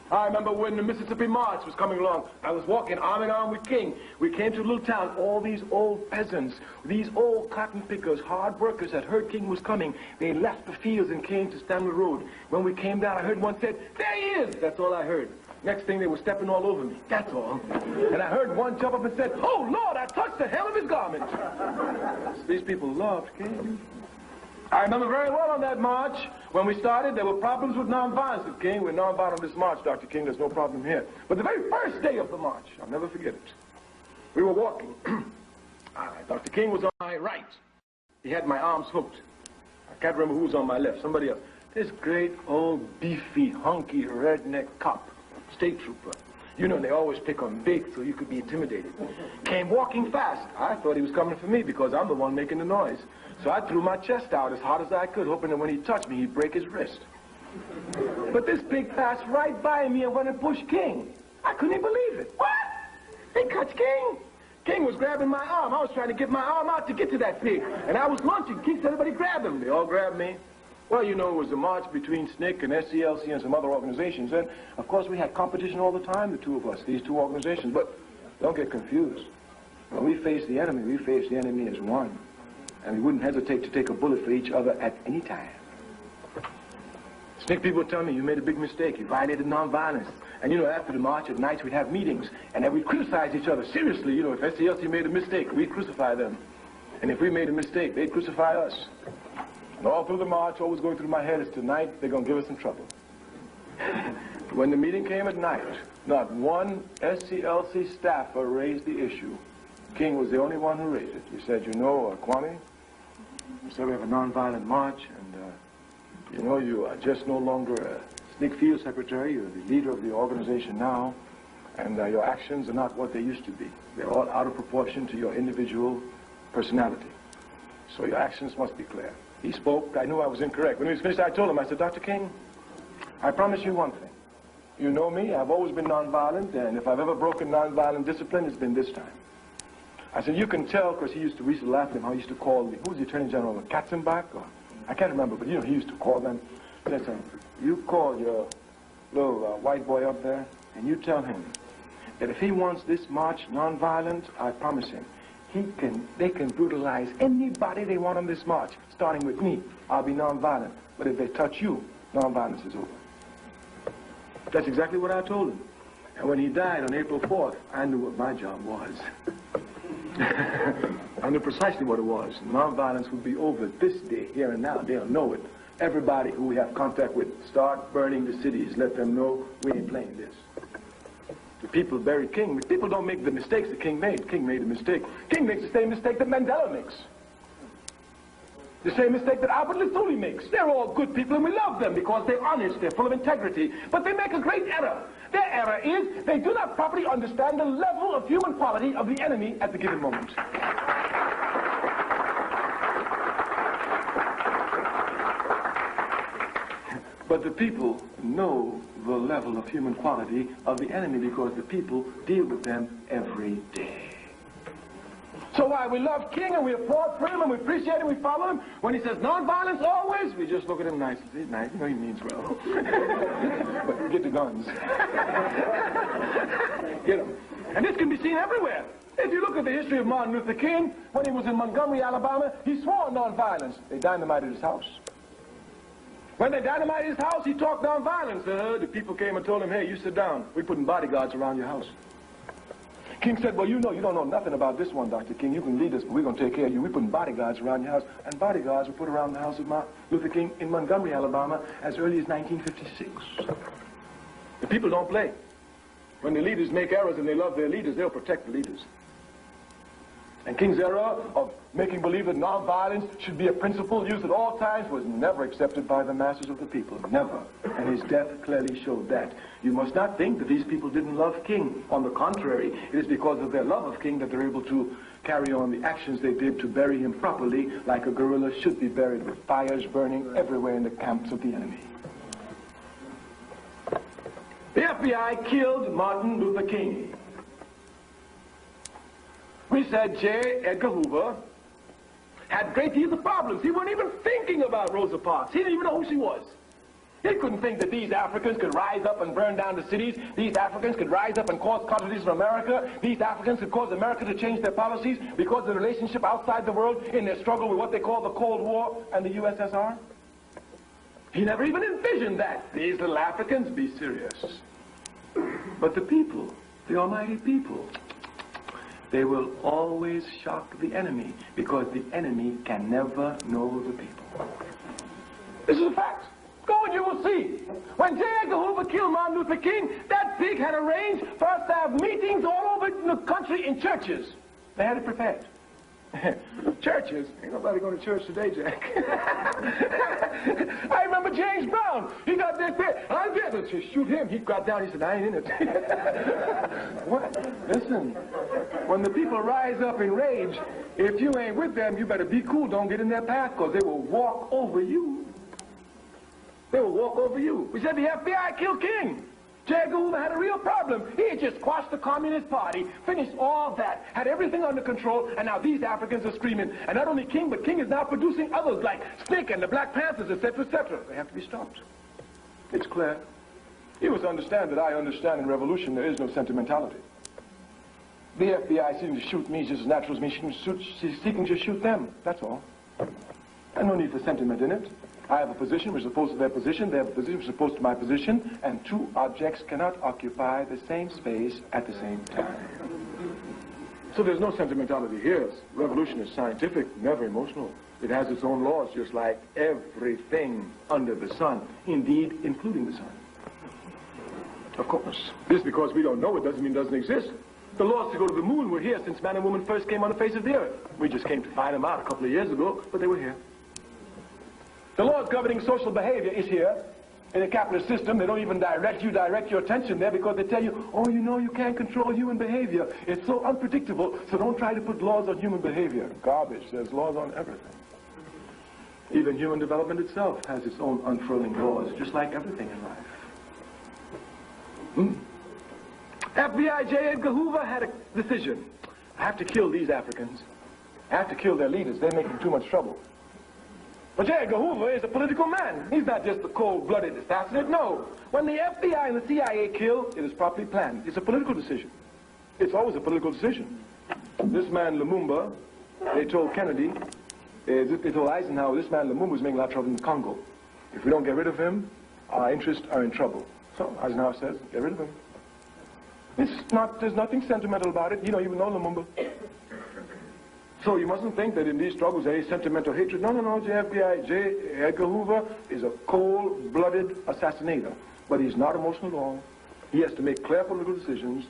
I remember when the Mississippi March was coming along, I was walking arm in arm with King. We came to a little town, all these old peasants, these old cotton pickers, hard workers that heard King was coming. They left the fields and came to stand on the road. When we came down, I heard one said, "There he is!" That's all I heard. Next thing, they were stepping all over me. That's all. And I heard one jump up and said, "Oh, Lord, I touched the hem of his garment." These people loved King. I remember very well on that march, when we started, there were problems with nonviolence with King. We're nonviolent on this march, Dr. King, there's no problem here. But the very first day of the march, I'll never forget it, we were walking. Dr. King was on my right. He had my arms hooked. I can't remember who was on my left, somebody else. This great old beefy, hunky, redneck cop, state trooper. You know, they always pick on big so you could be intimidated. Came walking fast. I thought he was coming for me because I'm the one making the noise. So I threw my chest out as hard as I could, hoping that when he touched me, he'd break his wrist. But this pig passed right by me and went and pushed King. I couldn't even believe it. What? They touched King? King was grabbing my arm. I was trying to get my arm out to get to that pig. And I was launching. King said everybody grabbed him. They all grabbed me. Well, you know, it was a march between SNCC and SCLC and some other organizations. And, of course, we had competition all the time, the two of us, these two organizations. But don't get confused. When we face the enemy, we face the enemy as one. And we wouldn't hesitate to take a bullet for each other at any time. SNCC people tell me, you made a big mistake. You violated nonviolence. And, you know, after the march at nights, we'd have meetings. And then we'd criticize each other seriously. You know, if SCLC made a mistake, we'd crucify them. And if we made a mistake, they'd crucify us. And all through the march, always going through my head is tonight, they're going to give us some trouble. When the meeting came at night, not one SCLC staffer raised the issue. King was the only one who raised it. He said, you know, Kwame, he said we have a nonviolent march, and, you know, you are just no longer a SNCC field secretary. You're the leader of the organization now, and your actions are not what they used to be. They're all out of proportion to your individual personality. So your actions must be clear. He spoke. I knew I was incorrect. When he was finished, I told him, I said, Dr. King, I promise you one thing. You know me. I've always been nonviolent, and if I've ever broken nonviolent discipline, it's been this time. I said, you can tell, because we used to laugh at him, how he used to call, who was the Attorney General, Katzenbach? Or, I can't remember, but, you know, he used to call them. Listen, you call your little white boy up there, and you tell him that if he wants this march nonviolent, I promise him, they can brutalize anybody they want on this march, starting with me. I'll be nonviolent. But if they touch you, nonviolence is over. That's exactly what I told him. And when he died on April 4th, I knew what my job was. I knew precisely what it was. Nonviolence would be over this day, here and now. They'll know it. Everybody who we have contact with, start burning the cities. Let them know we ain't playing this. The people buried King. People don't make the mistakes that King made. King made a mistake. King makes the same mistake that Mandela makes. The same mistake that Albert Lithuli makes. They're all good people and we love them because they're honest, they're full of integrity. But they make a great error. Their error is they do not properly understand the level of human quality of the enemy at the given moment. But the people know the level of human quality of the enemy because the people deal with them every day. So why we love King and we applaud for him and we appreciate him, we follow him. When he says nonviolence always, we just look at him nicely. He's nice, you know he means well. But get the guns. Get them. And this can be seen everywhere. If you look at the history of Martin Luther King, when he was in Montgomery, Alabama, he swore nonviolence. They dynamited his house. When they dynamited his house, he talked nonviolence. The people came and told him, hey, you sit down. We're putting bodyguards around your house. King said, well, you know, you don't know nothing about this one, Dr. King. You can lead us, but we're going to take care of you. We're putting bodyguards around your house. And bodyguards were put around the house of Martin Luther King in Montgomery, Alabama, as early as 1956. The people don't play. When the leaders make errors and they love their leaders, they'll protect the leaders. And King's era of making believe that nonviolence should be a principle used at all times was never accepted by the masses of the people. Never. And his death clearly showed that. You must not think that these people didn't love King. On the contrary, it is because of their love of King that they're able to carry on the actions they did to bury him properly, like a guerrilla should be buried, with fires burning everywhere in the camps of the enemy. The FBI killed Martin Luther King. We said J. Edgar Hoover had great deals of problems. He wasn't even thinking about Rosa Parks. He didn't even know who she was. He couldn't think that these Africans could rise up and burn down the cities. These Africans could rise up and cause casualties in America. These Africans could cause America to change their policies because of the relationship outside the world in their struggle with what they call the Cold War and the USSR. He never even envisioned that. These little Africans, be serious. But the people, the almighty people, they will always shock the enemy because the enemy can never know the people. This is a fact. Go and you will see. When J. Edgar Hoover killed Martin Luther King, that pig had arranged for us to have meetings all over the country in churches. They had it prepared. Churches? Ain't nobody going to church today, Jack. I remember James Brown. He got that bit. I did it to shoot him. He got down. He said, I ain't in it. What? Listen, when the people rise up in rage, if you ain't with them, you better be cool. Don't get in their path because they will walk over you. They will walk over you. We said the FBI killed King. J. Edgar Hoover had a real problem. He had just quashed the Communist Party, finished all that, had everything under control, and now these Africans are screaming. And not only King, but King is now producing others like Snake and the Black Panthers, etc., etc. They have to be stopped. It's clear. You must understand that I understand in revolution there is no sentimentality. The FBI seeking to shoot me just as natural as me seeking to shoot them. That's all. And no need for sentiment in it. I have a position which is opposed to their position, they have a position which is opposed to my position, and two objects cannot occupy the same space at the same time. So there's no sentimentality here. Revolution is scientific, never emotional. It has its own laws, just like everything under the sun, indeed, including the sun. Of course. Just because we don't know it doesn't mean it doesn't exist. The laws to go to the moon were here since man and woman first came on the face of the earth. We just came to find them out a couple of years ago, but they were here. The laws governing social behavior is here. In a capitalist system, they don't even direct your attention there because they tell you, oh, you know, you can't control human behavior. It's so unpredictable, so don't try to put laws on human behavior. Garbage. There's laws on everything. Even human development itself has its own unfurling laws, just like everything in life. FBI J. Edgar Hoover had a decision. I have to kill these Africans. I have to kill their leaders. They're making too much trouble. But J. Edgar Hoover is a political man. He's not just a cold-blooded assassinate. No. When the FBI and the CIA kill, it is properly planned. It's a political decision. It's always a political decision. This man, Lumumba, they told Kennedy, they told Eisenhower, this man, Lumumba, is making a lot of trouble in the Congo. If we don't get rid of him, our interests are in trouble. So Eisenhower says, get rid of him. There's nothing sentimental about it. You don't even know Lumumba. So you mustn't think that in these struggles there is sentimental hatred. No, no, no. J. Edgar Hoover is a cold-blooded assassinator. But he's not emotional at all. He has to make clear political decisions.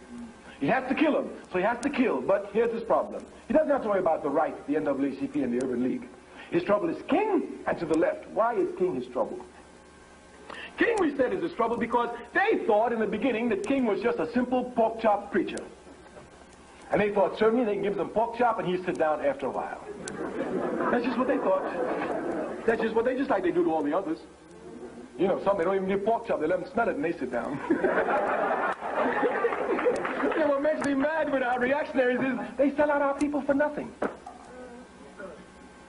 He has to kill him, so he has to kill. But here's his problem. He doesn't have to worry about the right, the NAACP, and the Urban League. His trouble is King and to the left. Why is King his trouble? King, we said, is his trouble because they thought in the beginning that King was just a simple pork chop preacher. And they thought certainly they can give them pork chop and he'd sit down after a while. That's just what they thought. That's just what just like they do to all the others. You know, some they don't even give pork chop, they let them smell it and they sit down. You know, what makes me mad with our reactionaries is they sell out our people for nothing.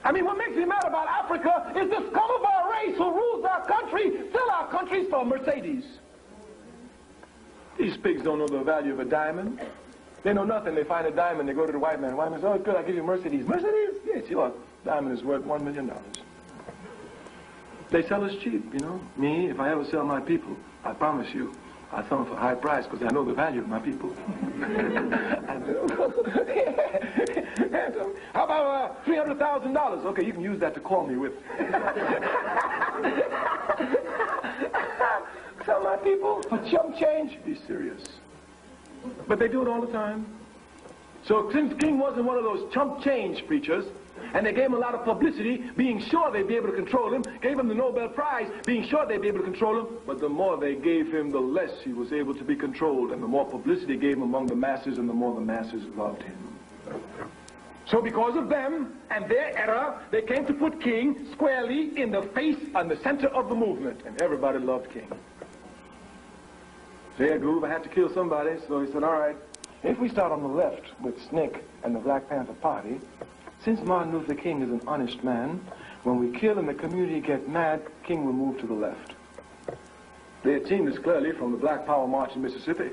I mean, what makes me mad about Africa is the scum of our race who rules our country sell our countries for Mercedes. These pigs don't know the value of a diamond. They know nothing. They find a diamond. They go to the white man. The white man says, oh, good, I'll give you a Mercedes. Mercedes? Yes, your diamond is worth $1 million. They sell us cheap, you know. Me, if I ever sell my people, I promise you, I sell them for a high price because I know the value of my people. How about $300,000? Okay, you can use that to call me with. Sell my people for chump change? Be serious. But they do it all the time. So since King wasn't one of those chump change preachers, and they gave him a lot of publicity, being sure they'd be able to control him, gave him the Nobel Prize, being sure they'd be able to control him, but the more they gave him, the less he was able to be controlled, and the more publicity they gave him among the masses, and the more the masses loved him. So because of them and their error, they came to put King squarely in the face and the center of the movement, and everybody loved King. So Ed Groove, I had to kill somebody, so he said, all right, if we start on the left with SNCC and the Black Panther Party, since Martin Luther King is an honest man, when we kill and the community get mad, King will move to the left. They had seen this clearly from the Black Power March in Mississippi.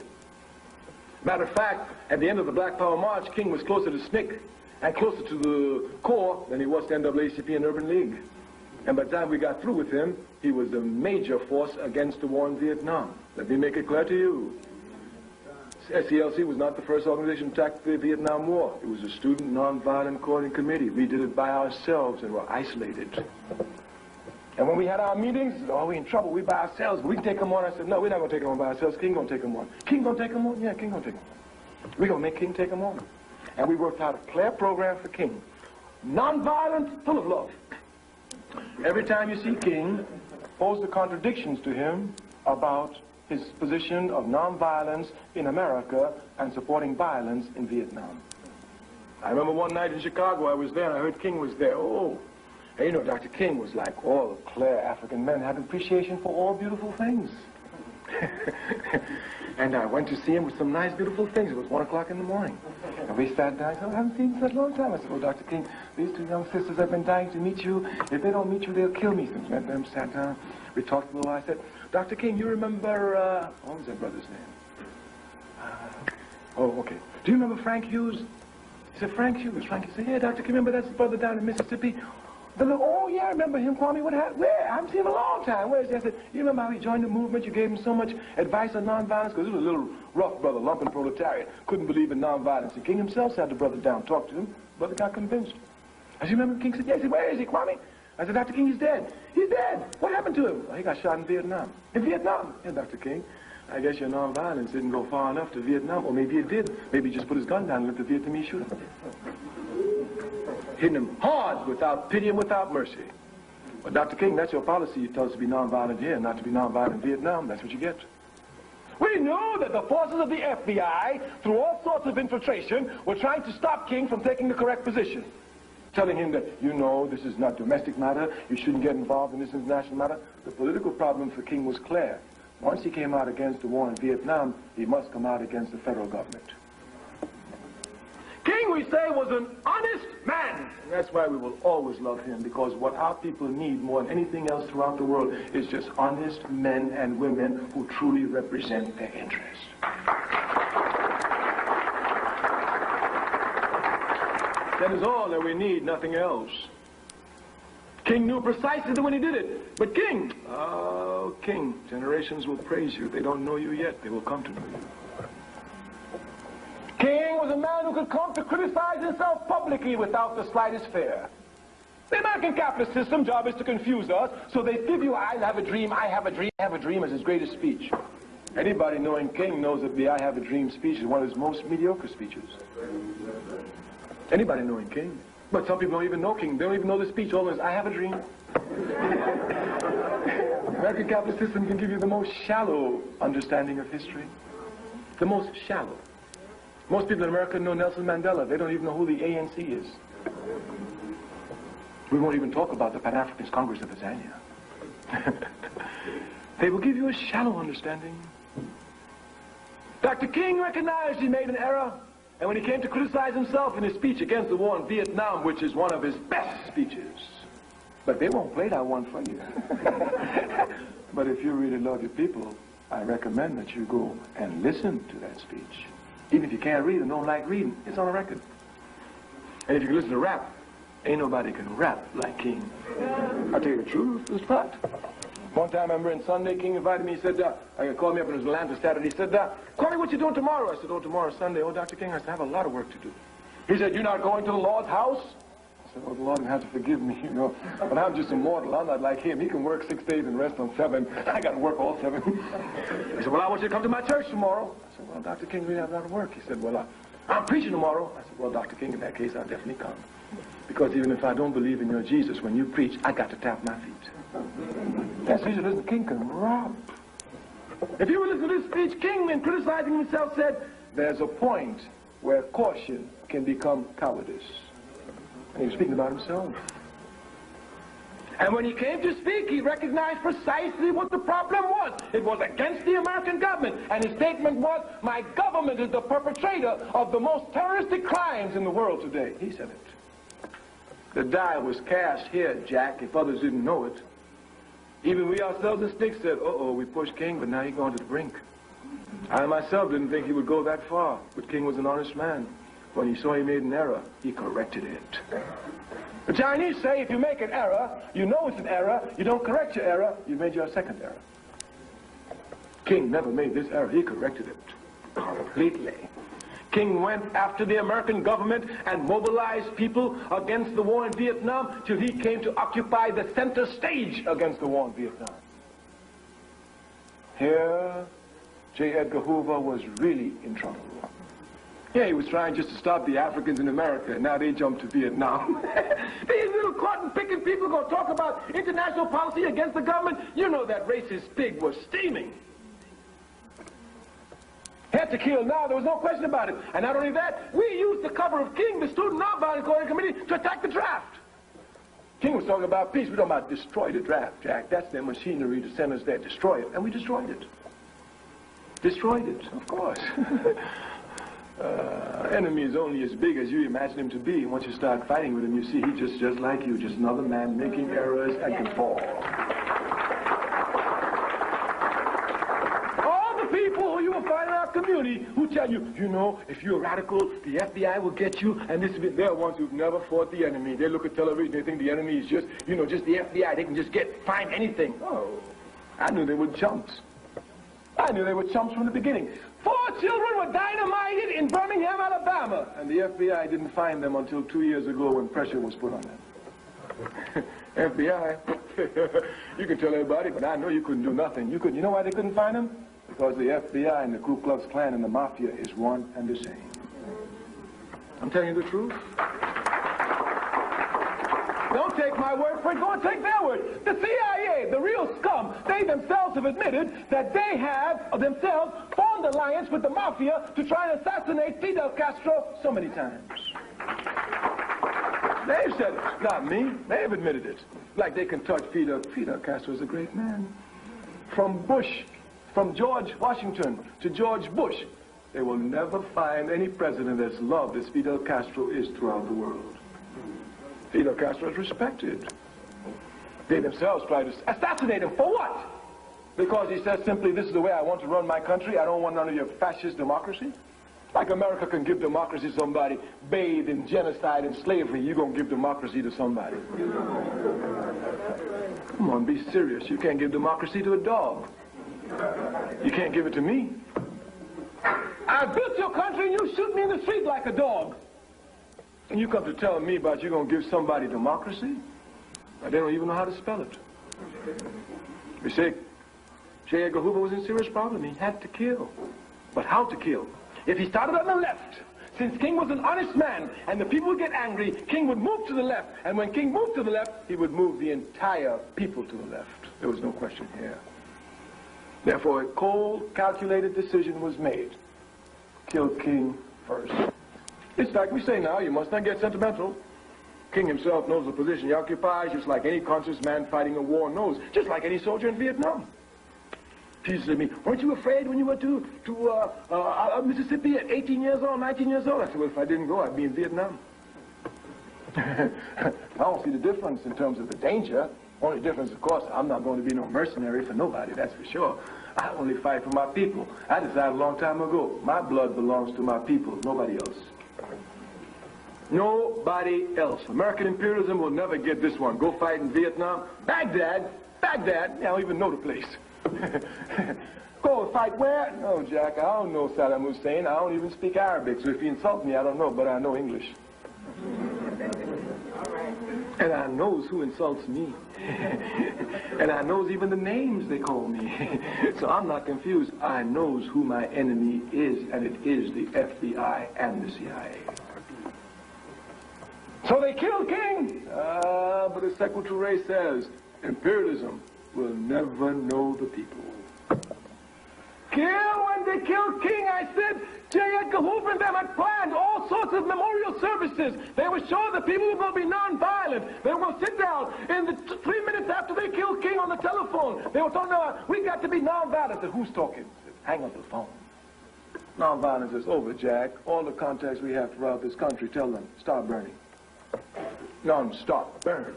Matter of fact, at the end of the Black Power March, King was closer to SNCC and closer to the core than he was to NAACP and Urban League. And by the time we got through with him, he was a major force against the war in Vietnam. Let me make it clear to you. SCLC was not the first organization to attack the Vietnam War. It was a Student Nonviolent Coordinating Committee. We did it by ourselves and were isolated. And when we had our meetings, oh, we're in trouble, we by ourselves, we can take them on. I said, no, we're not going to take them on by ourselves. King going to take them on. King going to take them on? Yeah, King going to take them on. We're going to make King take them on. And we worked out a clear program for King. Nonviolent, full of love. Every time you see King, pose the contradictions to him about his position of nonviolence in America and supporting violence in Vietnam. I remember one night in Chicago, I was there and I heard King was there. Oh, and you know, Dr. King was like all clear African men had appreciation for all beautiful things. And I went to see him with some nice, beautiful things. It was 1 o'clock in the morning. And we sat down. I said, I haven't seen you in such a long time. I said, oh, Dr. King, these two young sisters have been dying to meet you. If they don't meet you, they'll kill me. So we met them, sat down. We talked a little while. I said, Dr. King, you remember, what was that brother's name? Oh, okay. Do you remember Frank Hughes? He said, Frank Hughes. Frank, he said, yeah, Dr. King, remember that's his brother down in Mississippi? Oh, yeah, I remember him, Kwame. What happened? Where? I haven't seen him in a long time. Where is he? I said, you remember how he joined the movement? You gave him so much advice on nonviolence? Because he was a little rough brother, lumpen proletariat. Couldn't believe in nonviolence. And King himself sat the brother down, talked to him. The brother got convinced. I said, remember King said, yeah. He said, where is he, Kwame? I said, Dr. King, he's dead. He's dead. What happened to him? Well, he got shot in Vietnam. In Vietnam? Yeah, Dr. King. I guess your nonviolence didn't go far enough to Vietnam. Or maybe it did. Maybe he just put his gun down and let the Vietnamese shoot him. Hitting him hard, without pity and without mercy. But Dr. King, that's your policy. You tell us to be nonviolent here, not to be nonviolent in Vietnam. That's what you get. We knew that the forces of the FBI, through all sorts of infiltration, were trying to stop King from taking the correct position. Telling him that, you know, this is not domestic matter, you shouldn't get involved in this international matter. The political problem for King was clear. Once he came out against the war in Vietnam, he must come out against the federal government. King, we say, was an honest man. And that's why we will always love him, because what our people need more than anything else throughout the world is just honest men and women who truly represent their interests. That is all that we need, nothing else. King knew precisely when he did it. But King, oh, King, generations will praise you. They don't know you yet. They will come to know you. King was a man who could come to criticize himself publicly without the slightest fear. The American capitalist system job is to confuse us, so they give you, I have a dream, I have a dream, I have a dream as his greatest speech. Anybody knowing King knows that the I have a dream speech is one of his most mediocre speeches. Anybody knowing King. But some people don't even know King. They don't even know the speech. All this, I have a dream. The American capitalist system can give you the most shallow understanding of history. The most shallow. Most people in America know Nelson Mandela. They don't even know who the ANC is. We won't even talk about the Pan-Africanist Congress of Tanzania. They will give you a shallow understanding. Dr. King recognized he made an error, and when he came to criticize himself in his speech against the war in Vietnam, which is one of his best speeches, but they won't play that one for you. But if you really love your people, I recommend that you go and listen to that speech. Even if you can't read and don't like reading, it's on a record. And if you can listen to rap, ain't nobody can rap like King. I'll tell you the truth, it's fact. One time I remember in Sunday, King invited me, he said, called me up in Atlanta Saturday, he said, Kwame, what you doing tomorrow? I said, oh, tomorrow's Sunday. Oh, Dr. King, I said, I have a lot of work to do. He said, you're not going to the Lord's house? I said, oh, the Lord has to forgive me, you know. But I'm just a mortal. I'm not like him. He can work 6 days and rest on 7. I got to work all 7. He said, well, I want you to come to my church tomorrow. I said, well, Dr. King, we have a lot of work. He said, well, I'm preaching tomorrow. I said, well, Dr. King, in that case, I'll definitely come. Because even if I don't believe in your Jesus, when you preach, I got to tap my feet. That's the reason the King can rob. If you were listening to this speech, King, in criticizing himself, said, there's a point where caution can become cowardice. And he was speaking about himself. And when he came to speak, he recognized precisely what the problem was. It was against the American government. And his statement was, my government is the perpetrator of the most terroristic crimes in the world today. He said it. The die was cast here, Jack, if others didn't know it. Even we ourselves in Sticks said, uh-oh, we pushed King, but now he's gone to the brink. I myself didn't think he would go that far, but King was an honest man. When he saw he made an error, he corrected it. The Chinese say if you make an error, you know it's an error, you don't correct your error, you made your second error. King never made this error, he corrected it completely. King went after the American government and mobilized people against the war in Vietnam till he came to occupy the center stage against the war in Vietnam. Here, J. Edgar Hoover was really in trouble. Yeah, he was trying just to stop the Africans in America, and now they jumped to Vietnam. These little cotton-picking people going to talk about international policy against the government? You know that racist pig was steaming. Had to kill now, there was no question about it. And not only that, we used the cover of King, the Student Nonviolent Coordinating Committee, to attack the draft. King was talking about peace. We're talking about destroy the draft, Jack. That's their machinery to send us there. Destroy it. And we destroyed it. Destroyed it, of course. Enemy is only as big as you imagine him to be. Once you start fighting with him, you see he's just like you, just another man making errors and can fall. All the people who you will find in our community who tell you, you know, if you're a radical, the FBI will get you, and this is they're ones who've never fought the enemy. They look at television, they think the enemy is just, you know, just the FBI. They can just find anything. Oh, I knew they were chumps. I knew they were chumps from the beginning. 4 children were dynamited in Birmingham, Alabama, and the FBI didn't find them until 2 years ago when pressure was put on them. FBI, you can tell everybody, but I know you couldn't do nothing. You know why they couldn't find them? Because the FBI and the Ku Klux Klan and the Mafia is one and the same. I'm telling you the truth. Don't take my word for it, go and take their word. The CIA, the real scum, they themselves have admitted that they have themselves formed alliance with the Mafia to try and assassinate Fidel Castro so many times. They've said it, not me. They've admitted it. Like they can touch Fidel. Fidel Castro is a great man. From Bush, from George Washington to George Bush, they will never find any president as loved as Fidel Castro is throughout the world. Fidel Castro is respected. They themselves tried to assassinate him. For what? Because he says simply, this is the way I want to run my country. I don't want none of your fascist democracy. Like America can give democracy to somebody bathed in genocide and slavery, you're going to give democracy to somebody. Come on, be serious. You can't give democracy to a dog. You can't give it to me. I built your country and you shoot me in the street like a dog. And you come to tell me about you're going to give somebody democracy? They don't even know how to spell it. You see, J. Edgar Hoover was in serious problem. He had to kill. But how to kill? If he started on the left, since King was an honest man and the people would get angry, King would move to the left. And when King moved to the left, he would move the entire people to the left. There was no question here. Therefore, a cold, calculated decision was made. Kill King first. It's like we say now, you must not get sentimental. King himself knows the position he occupies, just like any conscious man fighting a war knows, just like any soldier in Vietnam. He said to me, weren't you afraid when you went to Mississippi at 18 years old, 19 years old? I said, well, if I didn't go, I'd be in Vietnam. I don't see the difference in terms of the danger. Only difference, of course, I'm not going to be no mercenary for nobody, that's for sure. I only fight for my people. I decided a long time ago, my blood belongs to my people, nobody else. Nobody else. American imperialism will never get this one. Go fight in Vietnam. Baghdad, I don't even know the place. Go fight where? No, Jack, I don't know Saddam Hussein. I don't even speak Arabic, so if you insult me, I don't know, but I know English. And I knows who insults me. And I knows even the names they call me. So I'm not confused. I knows who my enemy is, and it is the FBI and the CIA. So they killed King. But as Secretary says, imperialism will never know the people. When they killed King, I said, J. Edgar Hoover and them had planned all sorts of memorial services. They were sure the people were going to be nonviolent. They were going to sit down in the 3 minutes after they killed King on the telephone. They were talking about, we got to be nonviolent. I said, who's talking? I said, hang up the phone. Nonviolence is over, Jack. All the contacts we have throughout this country, tell them, start burning. Non-stop burn.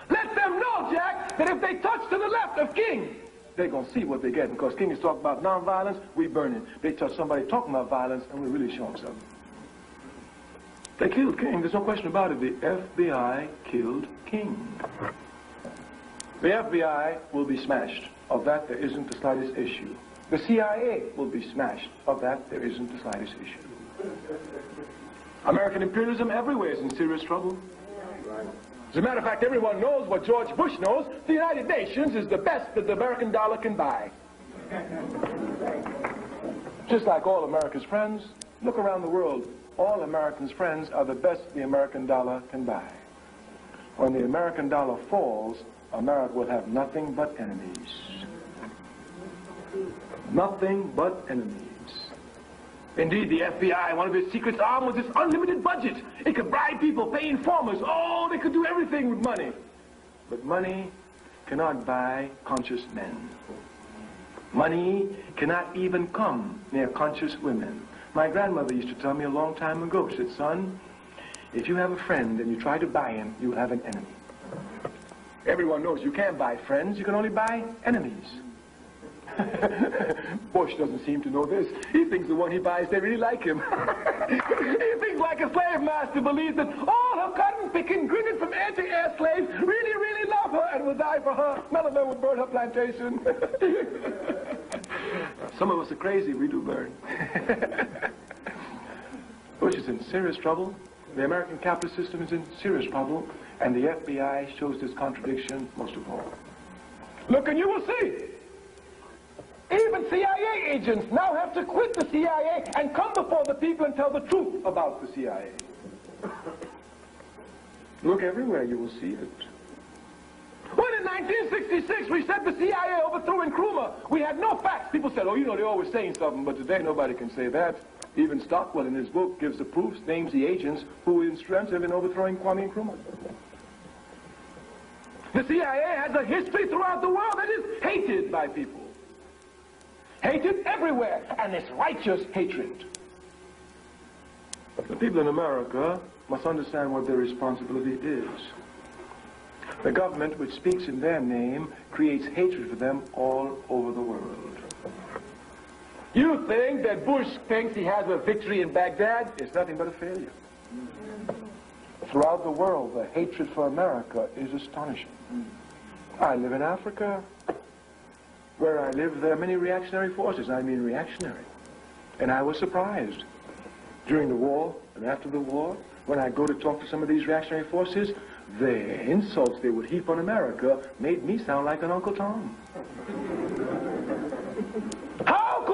Let them know, Jack, that if they touch to the left of King, they're going to see what they get. Because King is talking about nonviolence, we burn it. They touch somebody talking about violence, and we really show them something. They killed King. There's no question about it. The FBI killed King. The FBI will be smashed. Of that, there isn't the slightest issue. The CIA will be smashed. Of that, there isn't the slightest issue. American imperialism everywhere is in serious trouble. As a matter of fact, everyone knows what George Bush knows. The United Nations is the best that the American dollar can buy. Just like all America's friends, look around the world. All Americans' friends are the best the American dollar can buy. When the American dollar falls, America will have nothing but enemies. Nothing but enemies. Indeed, the FBI, one of its secrets arm was this unlimited budget. It could bribe people, pay informers. Oh, they could do everything with money. But money cannot buy conscious men. Money cannot even come near conscious women. My grandmother used to tell me a long time ago, she said, son, if you have a friend and you try to buy him, you'll have an enemy. Everyone knows you can't buy friends, you can only buy enemies. Bush doesn't seem to know this. He thinks the one he buys, they really like him. He thinks like a slave master believes that all her cotton-picking, grinning from air to air slaves really, really love her and will die for her. None of them will burn her plantation. Some of us are crazy, we do burn. Bush is in serious trouble. The American capitalist system is in serious trouble, and the FBI shows this contradiction most of all. Look and you will see. Even CIA agents now have to quit the CIA and come before the people and tell the truth about the CIA. Look everywhere, you will see it. When in 1966 we said the CIA overthrew Nkrumah, we had no facts. People said, oh, you know, they're always saying something, but today nobody can say that. Even Stokely in his book gives the proofs, names the agents who were instrumental in overthrowing Kwame Nkrumah. The CIA has a history throughout the world that is hated by people. Hated everywhere, and it's righteous hatred. The people in America must understand what their responsibility is. The government, which speaks in their name, creates hatred for them all over the world. You think that Bush thinks he has a victory in Baghdad? It's nothing but a failure. Throughout the world, the hatred for America is astonishing. I live in Africa. Where I live, there are many reactionary forces. I mean reactionary. And I was surprised. During the war and after the war, when I go to talk to some of these reactionary forces, the insults they would heap on America made me sound like an Uncle Tom. How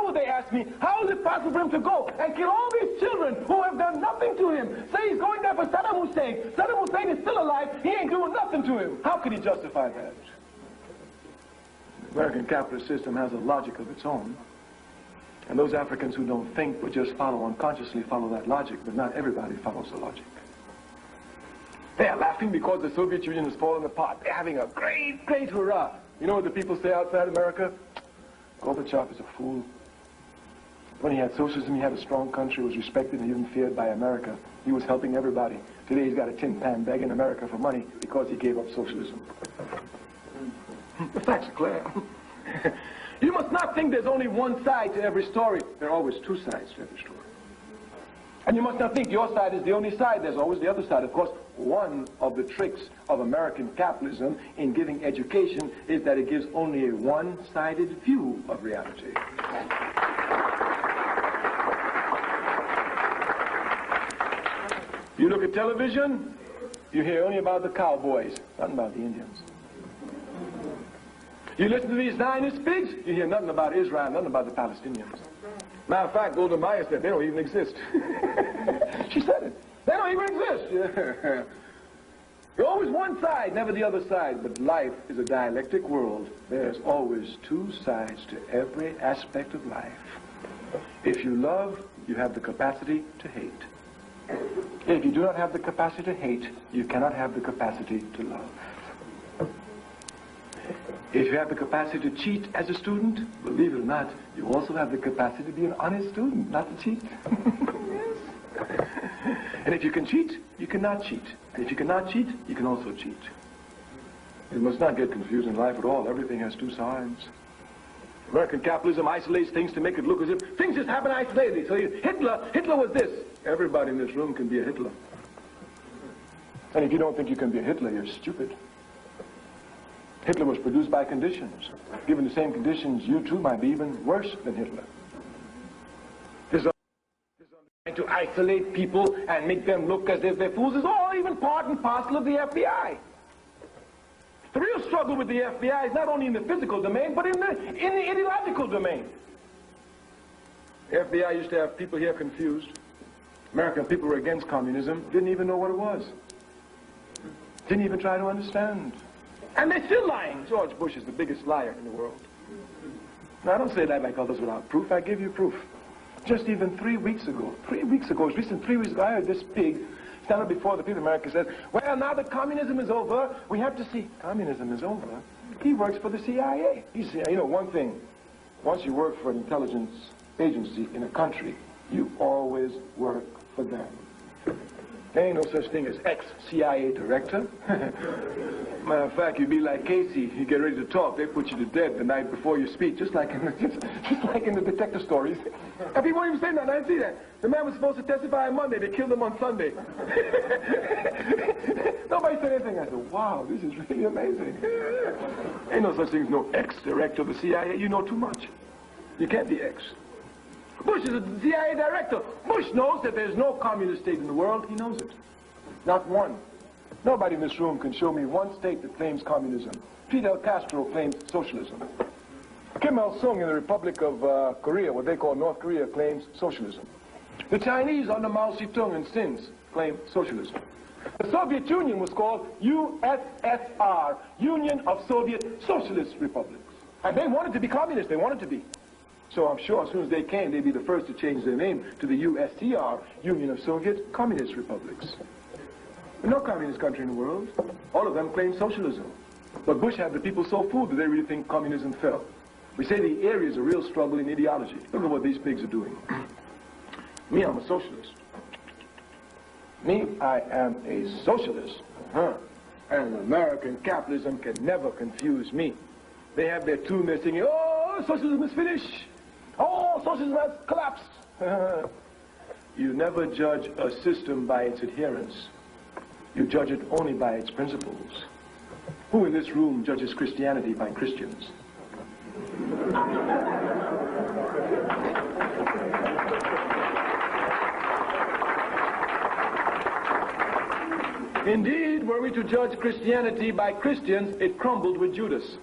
would they ask me, how is it possible for him to go and kill all these children who have done nothing to him? Say he's going there for Saddam Hussein. Saddam Hussein is still alive. He ain't doing nothing to him. How can he justify that? The American capitalist system has a logic of its own. And those Africans who don't think but just follow unconsciously follow that logic, but not everybody follows the logic. They are laughing because the Soviet Union has fallen apart. They're having a great, great hurrah. You know what the people say outside America? Gorbachev is a fool. When he had socialism, he had a strong country, was respected and even feared by America. He was helping everybody. Today he's got a tin pan begging America for money because he gave up socialism. The facts are clear. You must not think there's only one side to every story. There are always two sides to every story. And you must not think your side is the only side. There's always the other side. Of course, one of the tricks of American capitalism in giving education is that it gives only a one-sided view of reality. You look at television, You hear only about the cowboys, nothing about the Indians. You listen to these Zionist pigs, you hear nothing about Israel, nothing about the Palestinians. Matter of fact, Golda Meir said they don't even exist. She said it. They don't even exist. Yeah. You're always one side, never the other side. But life is a dialectic world. There's always two sides to every aspect of life. If you love, you have the capacity to hate. If you do not have the capacity to hate, you cannot have the capacity to love. If you have the capacity to cheat as a student, believe it or not, you also have the capacity to be an honest student, not to cheat. Yes. And if you can cheat, you cannot cheat. And if you cannot cheat, you can also cheat. You must not get confused in life at all. Everything has two sides. American capitalism isolates things to make it look as if things just happen isolated. So Hitler was this. Everybody in this room can be a Hitler. And if you don't think you can be a Hitler, you're stupid. Hitler was produced by conditions. Given the same conditions, you too might be even worse than Hitler. This trying to isolate people and make them look as if they're fools is all even part and parcel of the FBI. The real struggle with the FBI is not only in the physical domain, but in the ideological domain. The FBI used to have people here confused. American people were against communism, didn't even know what it was. Didn't even try to understand. And they're still lying. George Bush is the biggest liar in the world. Now, I don't say that like others without proof. I give you proof. Just even 3 weeks ago, it's recent 3 weeks ago, I heard this pig stand up before the people of America and said, well, now that communism is over, we have to see. Communism is over? He works for the CIA. You know, one thing, once you work for an intelligence agency in a country, you always work for them. There ain't no such thing as ex-CIA director. Matter of fact, you'd be like Casey. You get ready to talk, they put you to death the night before you speak, just like in the detective stories. And people won't even say nothing. I didn't see that. The man was supposed to testify on Monday. They killed him on Sunday. Nobody said anything. I said, wow, this is really amazing. Ain't no such thing as no ex-director of the CIA. You know too much. You can't be ex. Bush is a CIA director. Bush knows that there's no communist state in the world. He knows it. Not one. Nobody in this room can show me one state that claims communism. Fidel Castro claims socialism. Kim Il-sung in the Republic of Korea, what they call North Korea, claims socialism. The Chinese under Mao Zedong and Sins claim socialism. The Soviet Union was called USSR, Union of Soviet Socialist Republics. And they wanted to be communist. They wanted to be. So I'm sure as soon as they came, they'd be the first to change their name to the USSR, Union of Soviet Communist Republics. There's no communist country in the world. All of them claim socialism. But Bush had the people so fooled that they really think communism fell. We say the area is a real struggle in ideology. Look at what these pigs are doing. Me, I'm a socialist. Me, I am a socialist. And American capitalism can never confuse me. They have their tune, they're singing, oh, socialism is finished. Oh, socialism has collapsed. You never judge a system by its adherents. You judge it only by its principles. Who in this room judges Christianity by Christians? Indeed, were we to judge Christianity by Christians, it crumbled with Judas.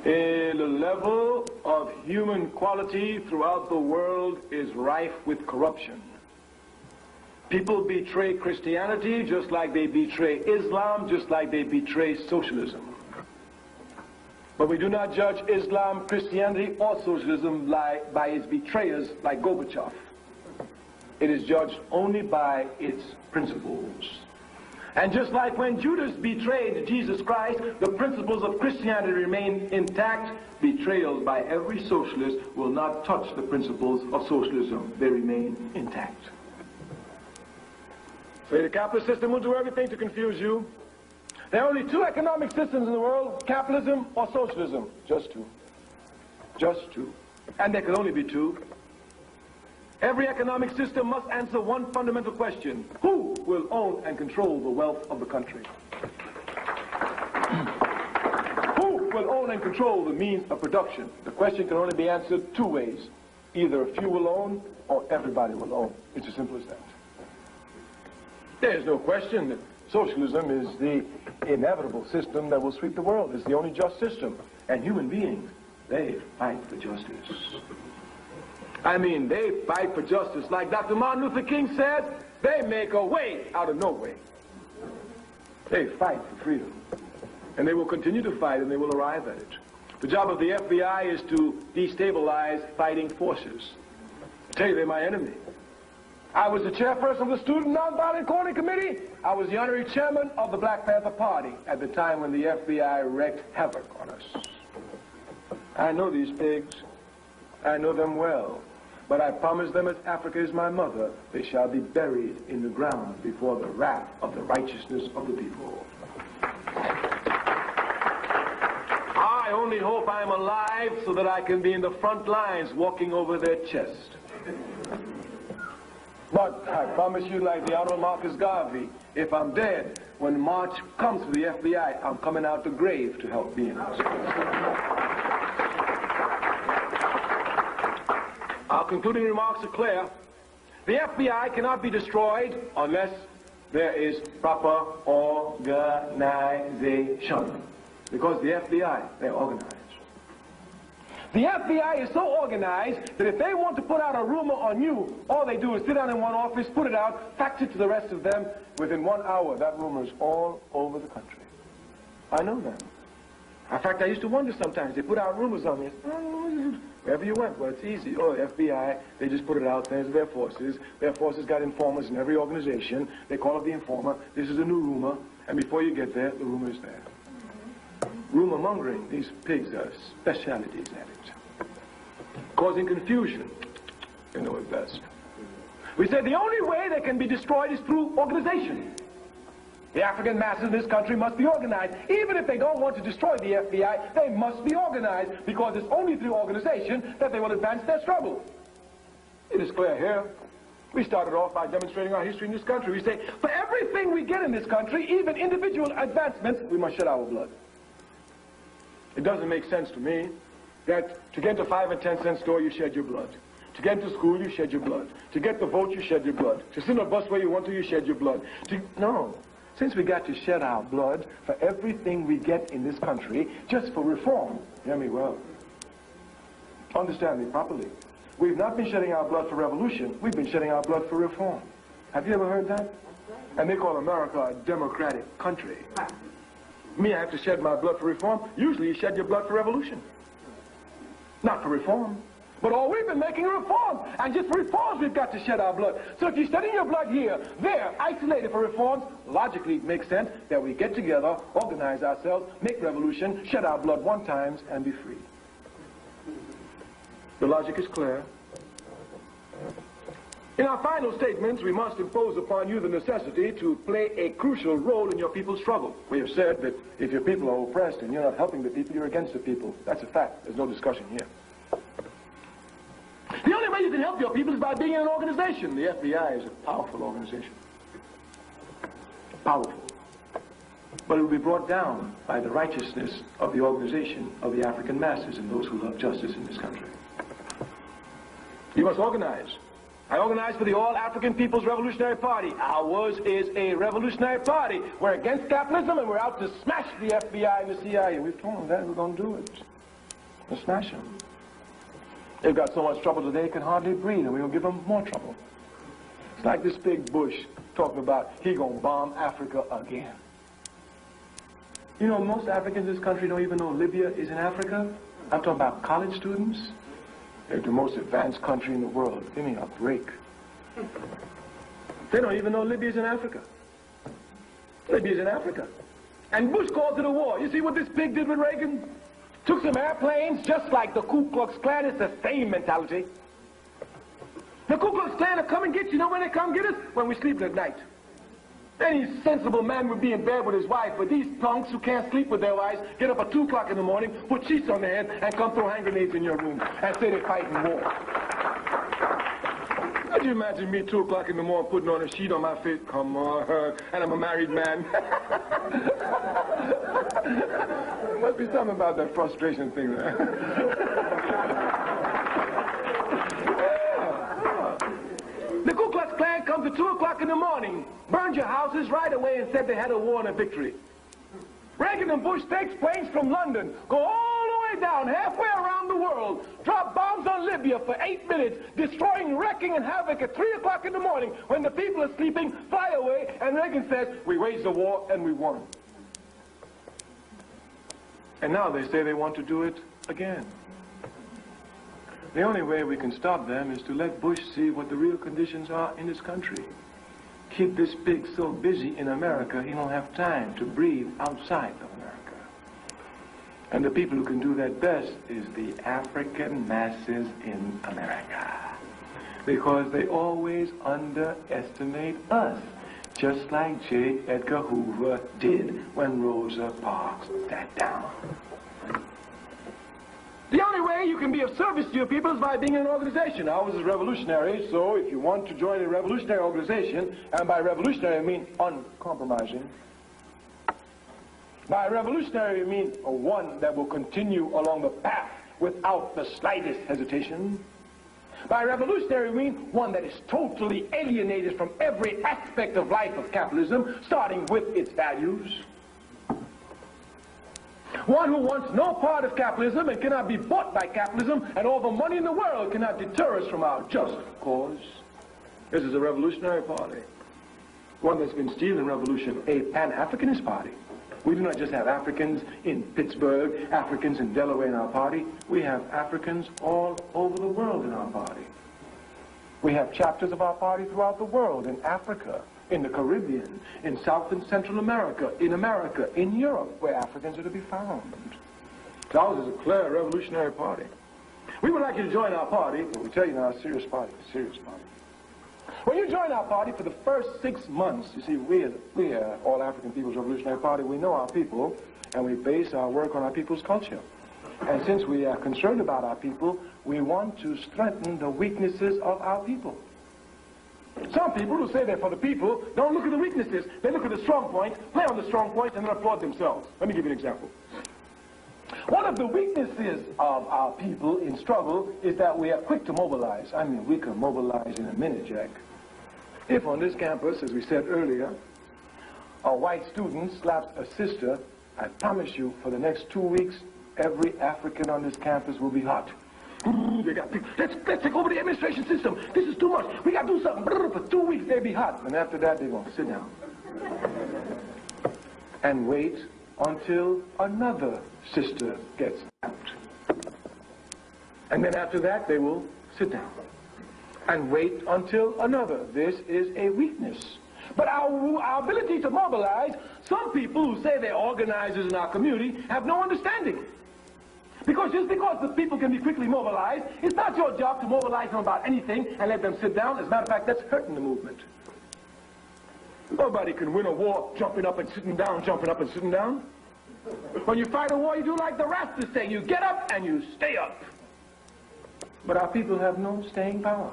The level of human quality throughout the world is rife with corruption. People betray Christianity just like they betray Islam, just like they betray socialism. But we do not judge Islam, Christianity, or socialism by its betrayers like Gorbachev. It is judged only by its principles. And just like when Judas betrayed Jesus Christ, the principles of Christianity remain intact. Betrayal by every socialist will not touch the principles of socialism. They remain intact. So the capitalist system will do everything to confuse you. There are only two economic systems in the world, capitalism or socialism. Just two. Just two. And there can only be two. Every economic system must answer one fundamental question. Who will own and control the wealth of the country? Who will own and control the means of production? The question can only be answered two ways. Either a few will own or everybody will own. It's as simple as that. There's no question that socialism is the inevitable system that will sweep the world. It's the only just system. And human beings, they fight for justice. I mean, they fight for justice. Like Dr. Martin Luther King said, they make a way out of no way. They fight for freedom. And they will continue to fight, and they will arrive at it. The job of the FBI is to destabilize fighting forces. I tell you, they're my enemy. I was the chairperson of the Student Nonviolent Coordinating Committee. I was the honorary chairman of the Black Panther Party at the time when the FBI wreaked havoc on us. I know these pigs. I know them well. But I promise them, as Africa is my mother, they shall be buried in the ground before the wrath of the righteousness of the people. I only hope I'm alive so that I can be in the front lines walking over their chest. But I promise you, like the Honorable Marcus Garvey, if I'm dead, when March comes for the FBI, I'm coming out the grave to help be in it. Our concluding remarks are clear. The FBI cannot be destroyed unless there is proper organization. Because the FBI, they're organized. The FBI is so organized that if they want to put out a rumor on you, all they do is sit down in one office, put it out, fax it to the rest of them. Within 1 hour, that rumor is all over the country. I know them. In fact, I used to wonder sometimes. They put out rumors on me. Wherever you went, well, it's easy. Oh, FBI, they just put it out there to their forces. Their forces got informers in every organization. They call up the informer. This is a new rumor. And before you get there, the rumor is there. Rumor mongering, these pigs are specialities at it. Causing confusion, you know it best. We said the only way they can be destroyed is through organization. The African masses in this country must be organized. Even if they don't want to destroy the FBI, they must be organized, because it's only through organization that they will advance their struggle. It is clear here. We started off by demonstrating our history in this country. We say, for everything we get in this country, even individual advancements, we must shed our blood. It doesn't make sense to me that to get into a 5 and 10 cent store, you shed your blood. To get into school, you shed your blood. To get the vote, you shed your blood. To sit on a bus where you want to, you shed your blood. No. Since we got to shed our blood for everything we get in this country, just for reform, hear me well. Understand me properly. We've not been shedding our blood for revolution. We've been shedding our blood for reform. Have you ever heard that? And they call America a democratic country. Me, I have to shed my blood for reform. Usually you shed your blood for revolution. Not for reform. But all we've been making reform. And just for reforms, we've got to shed our blood. So if you're shedding your blood here, there, isolated for reforms, logically it makes sense that we get together, organize ourselves, make revolution, shed our blood one time, and be free. The logic is clear. In our final statements, we must impose upon you the necessity to play a crucial role in your people's struggle. We have said that if your people are oppressed and you're not helping the people, you're against the people. That's a fact. There's no discussion here. The only way you can help your people is by being in an organization. The FBI is a powerful organization. Powerful. But it will be brought down by the righteousness of the organization of the African masses and those who love justice in this country. You must organize. I organize for the All-African People's Revolutionary Party. Ours is a revolutionary party. We're against capitalism and we're out to smash the FBI and the CIA. We've told them that we're going to do it. We'll smash them. They've got so much trouble today they can hardly breathe, and we'll give them more trouble. It's like this big Bush talking about he gonna bomb Africa again. You know, most Africans in this country don't even know Libya is in Africa. I'm talking about college students. They're the most advanced country in the world. Give me a break. They don't even know Libya's in Africa. Libya's in Africa. And Bush called to the war. You see what this pig did with Reagan? Took some airplanes, just like the Ku Klux Klan. It's the same mentality. The Ku Klux Klan will come and get you. You know when they come get us? When we sleep at night. Any sensible man would be in bed with his wife, but these punks who can't sleep with their wives get up at 2 o'clock in the morning, put sheets on their head, and come throw hand grenades in your room and say they're fighting war. Could you imagine me 2 o'clock in the morning putting on a sheet on my face? Come on, and I'm a married man. There must be something about that frustration thing there. The Ku Klux Klan come to 2 o'clock in the morning, burned your houses right away and said they had a war and a victory. Reagan and Bush takes planes from London, go all the way down, halfway around the world, drop bombs on Libya for 8 minutes, destroying, wrecking, and havoc at 3 o'clock in the morning when the people are sleeping, fly away, and Reagan says, we waged the war and we won. And now they say they want to do it again. The only way we can stop them is to let Bush see what the real conditions are in this country. Keep this pig so busy in America, he don't have time to breathe outside of America. And the people who can do that best is the African masses in America. Because they always underestimate us, just like J. Edgar Hoover did when Rosa Parks sat down. The only way you can be of service to your people is by being in an organization. Ours is revolutionary, so if you want to join a revolutionary organization, and by revolutionary I mean uncompromising, by revolutionary I mean one that will continue along the path without the slightest hesitation. By revolutionary I mean one that is totally alienated from every aspect of life of capitalism, starting with its values. One who wants no part of capitalism and cannot be bought by capitalism, and all the money in the world cannot deter us from our just cause. This is a revolutionary party. One that's been stealing revolution, a Pan-Africanist party. We do not just have Africans in Pittsburgh, Africans in Delaware in our party. We have Africans all over the world in our party. We have chapters of our party throughout the world, in Africa, in the Caribbean, in South and Central America, in Europe, where Africans are to be found. Ours is a clear revolutionary party. We would like you to join our party, but we tell you now, a serious party, a serious party. When you join our party for the first 6 months, you see, we are All African People's Revolutionary Party, we know our people, and we base our work on our people's culture. And since we are concerned about our people, we want to strengthen the weaknesses of our people. Some people who say they're for the people don't look at the weaknesses. They look at the strong points, play on the strong points, and then applaud themselves. Let me give you an example. One of the weaknesses of our people in struggle is that we are quick to mobilize. I mean, we can mobilize in a minute, Jack. If on this campus, as we said earlier, a white student slaps a sister, I promise you, for the next 2 weeks, every African on this campus will be hot. Let's take over the administration system. This is too much. We got to do something. For 2 weeks, they'll be hot. And after that, they're going to sit down and wait until another sister gets slapped. And then after that, they will sit down and wait until another. This is a weakness. But our ability to mobilize, some people who say they're organizers in our community have no understanding. Because just because the people can be quickly mobilized, it's not your job to mobilize them about anything and let them sit down. As a matter of fact, that's hurting the movement. Nobody can win a war jumping up and sitting down, jumping up and sitting down. When you fight a war, you do like the Rastas say. You get up and you stay up. But our people have no staying power.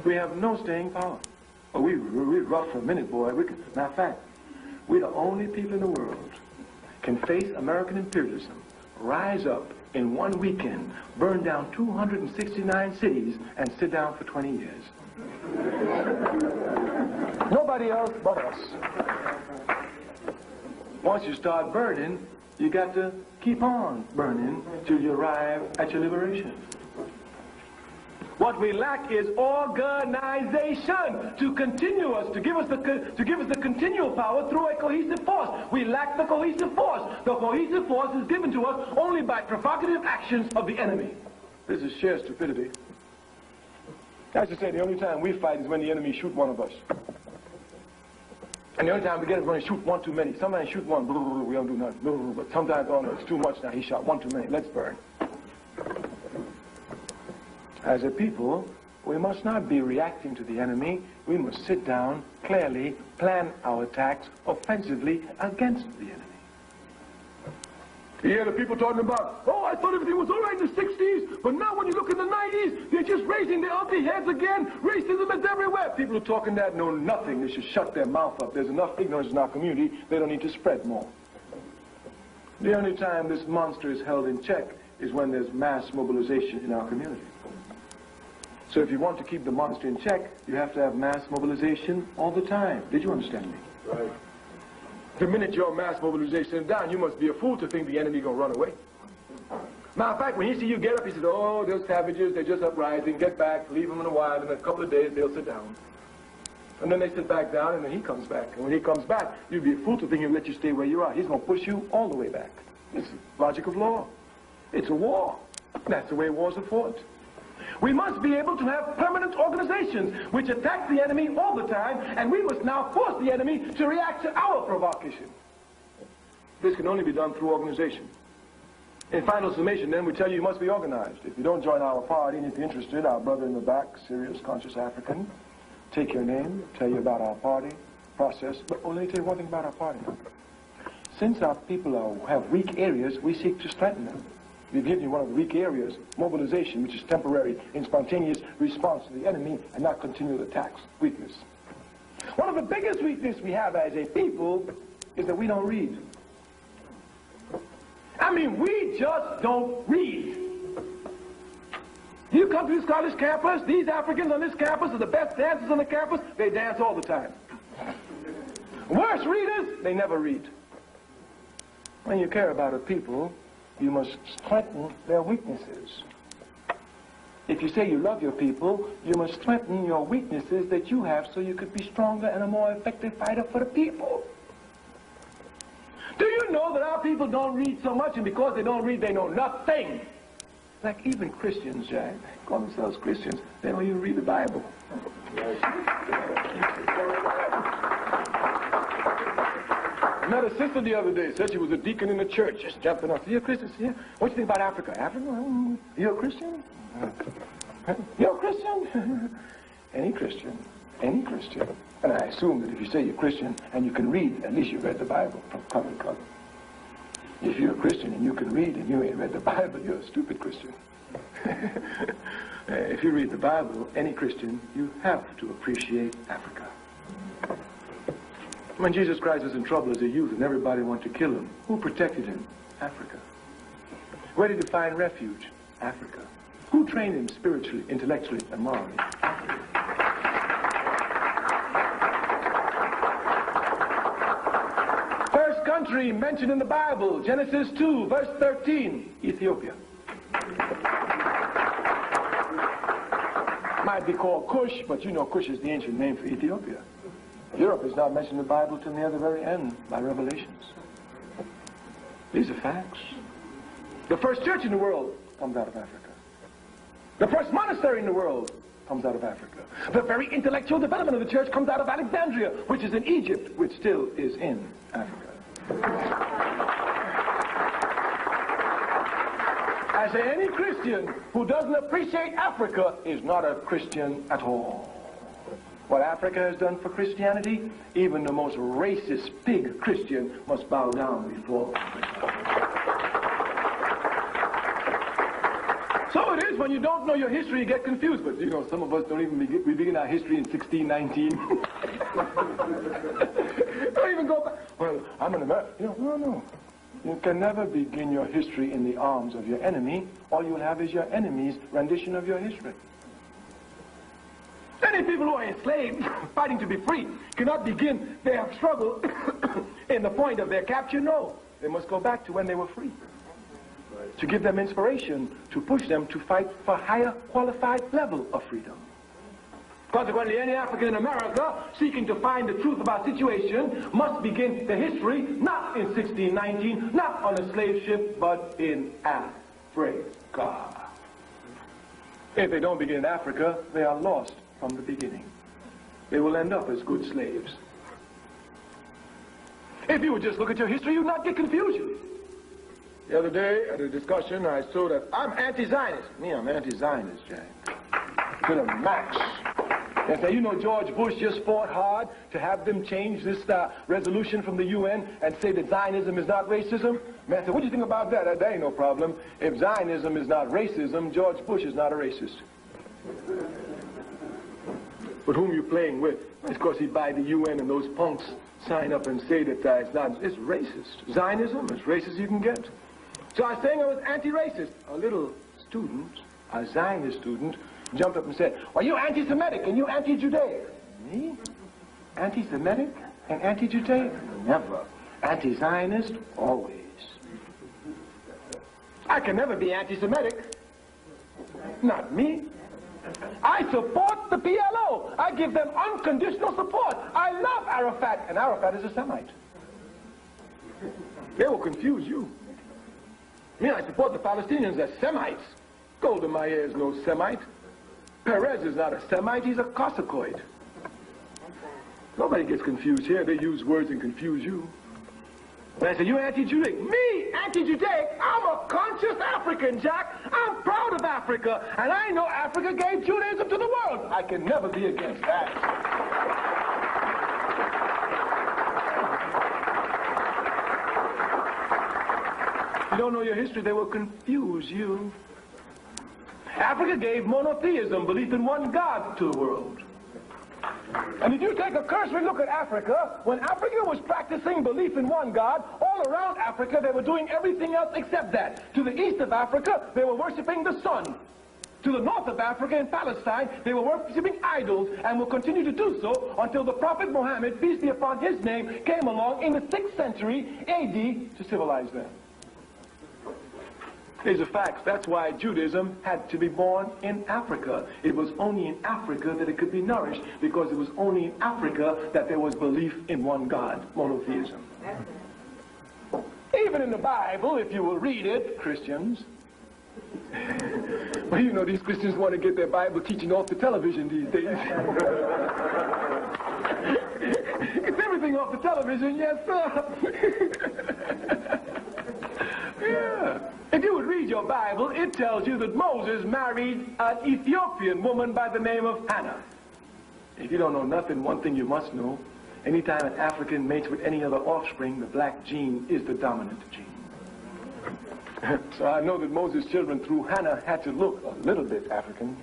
We have no staying power. Oh, we're rough for a minute, boy. Matter of fact, we're the only people in the world can face American imperialism, rise up in 1 weekend, burn down 269 cities, and sit down for 20 years. Nobody else but us. Once you start burning, you got to keep on burning till you arrive at your liberation. What we lack is organization to continue us, to give us the continual power through a cohesive force. We lack the cohesive force. The cohesive force is given to us only by provocative actions of the enemy. This is sheer stupidity. I should say the only time we fight is when the enemy shoot one of us. And the only time we get is when he shoot one too many. Sometimes shoot one, we don't do nothing. But sometimes, oh no, it's too much now. He shot one too many. Let's burn. As a people, we must not be reacting to the enemy. We must sit down, clearly plan our attacks offensively against the enemy. You hear the people talking about, oh, I thought everything was all right in the 60s, but now when you look in the 90s, they're just raising their ugly heads again. Racism is everywhere. People who talking that know nothing. They should shut their mouth up. There's enough ignorance in our community. They don't need to spread more. The only time this monster is held in check is when there's mass mobilization in our community. So if you want to keep the monster in check, you have to have mass mobilization all the time. Did you understand me? Right. The minute your mass mobilization is down, you must be a fool to think the enemy gonna run away. Matter of fact, when he see you get up, he says, oh, those savages, they're just uprising, get back, leave them in a while, and in a couple of days they'll sit down. And then they sit back down, and then he comes back. And when he comes back, you'd be a fool to think he'll let you stay where you are. He's gonna push you all the way back. It's the logic of law. It's a war. That's the way wars are fought. We must be able to have permanent organizations which attack the enemy all the time, and we must now force the enemy to react to our provocation. This can only be done through organization. In final summation, then, we tell you must be organized. If you don't join our party, and if you're interested, our brother in the back, serious, conscious African, take your name, tell you about our party, process, but only tell you one thing about our party. Since our people have weak areas, we seek to strengthen them. We've given you one of the weak areas, mobilization, which is temporary in spontaneous response to the enemy and not continual attacks, weakness. One of the biggest weaknesses we have as a people is that we don't read. I mean, we just don't read. You come to this college campus, these Africans on this campus are the best dancers on the campus, they dance all the time. Worst readers, they never read. When you care about a people, you must strengthen their weaknesses. If you say you love your people, you must strengthen your weaknesses that you have so you could be stronger and a more effective fighter for the people. Do you know that our people don't read so much, and because they don't read, they know nothing? Like even Christians, Jack, call themselves Christians, they don't even read the Bible. I met a sister the other day, said she was a deacon in the church, just jumping off. You're a Christian? Yeah. What do you think about Africa? Africa? You're a Christian? You're a Christian? Any Christian. Any Christian. And I assume that if you say you're Christian and you can read, at least you've read the Bible from cover to cover. If you're a Christian and you can read and you ain't read the Bible, you're a stupid Christian. If you read the Bible, any Christian, you have to appreciate Africa. When Jesus Christ was in trouble as a youth and everybody wanted to kill him, who protected him? Africa. Where did he find refuge? Africa. Who trained him spiritually, intellectually, and morally? Africa. First country mentioned in the Bible, Genesis 2, verse 13, Ethiopia. Might be called Cush, but you know Cush is the ancient name for Ethiopia. Europe is not mentioned in the Bible till near the very end by Revelations. These are facts. The first church in the world comes out of Africa. The first monastery in the world comes out of Africa. The very intellectual development of the church comes out of Alexandria, which is in Egypt, which still is in Africa. I say any Christian who doesn't appreciate Africa is not a Christian at all. What Africa has done for Christianity, even the most racist pig Christian must bow down before. So it is when you don't know your history, you get confused. But you know, some of us don't even begin, we begin our history in 1619. Don't even go back. Well, I'm an American. You know, no. You can never begin your history in the arms of your enemy. All you'll have is your enemy's rendition of your history. Many people who are enslaved, fighting to be free, cannot begin their struggle in the point of their capture. No, they must go back to when they were free. To give them inspiration, to push them to fight for higher qualified level of freedom. Consequently, any African in America seeking to find the truth about situation must begin the history not in 1619, not on a slave ship, but in Africa. If they don't begin in Africa, they are lost from the beginning. They will end up as good slaves. If you would just look at your history, you'd not get confusion. The other day, at a discussion, I saw that I'm anti-Zionist. Me, I'm anti-Zionist, Jack. To the max. And say, you know, George Bush just fought hard to have them change this resolution from the UN and say that Zionism is not racism. Man, I said, what do you think about that? That ain't no problem. If Zionism is not racism, George Bush is not a racist. But whom you playing with? It's because he buy the UN and those punks sign up and say that it's racist. Zionism is racist you can get. So I was saying I was anti-racist. A little student, a Zionist student, jumped up and said, "Well, you anti-Semitic and you anti-Judaic." Me? Anti-Semitic and anti-Judaic? Never. Anti-Zionist? Always. I can never be anti-Semitic. Not me. I support the PLO. I give them unconditional support. I love Arafat, and Arafat is a Semite. They will confuse you. Me, I support the Palestinians as Semites. Golda Meir is no Semite. Perez is not a Semite, he's a Cossacoid. Nobody gets confused here. They use words and confuse you. And I say, you anti-Judaic. Me, anti-Judaic? I'm a conscious African, Jack. I'm proud of Africa. And I know Africa gave Judaism to the world. I can never be against that. If you don't know your history, they will confuse you. Africa gave monotheism, belief in one God, to the world. And if you take a cursory look at Africa, when Africa was practicing belief in one God, all around Africa they were doing everything else except that. To the east of Africa, they were worshiping the sun. To the north of Africa, in Palestine, they were worshiping idols and will continue to do so until the Prophet Muhammad, peace be upon his name, came along in the 6th century AD to civilize them. These are facts. That's why Judaism had to be born in Africa. It was only in Africa that it could be nourished, because it was only in Africa that there was belief in one God, monotheism. Even in the Bible, if you will read it, Christians, well, you know, these Christians want to get their Bible teaching off the television these days. It's everything off the television, yes, sir. Yeah. If you would read your Bible, it tells you that Moses married an Ethiopian woman by the name of Hannah. If you don't know nothing, one thing you must know: anytime an African mates with any other offspring, the black gene is the dominant gene. So I know that Moses' children through Hannah had to look a little bit African.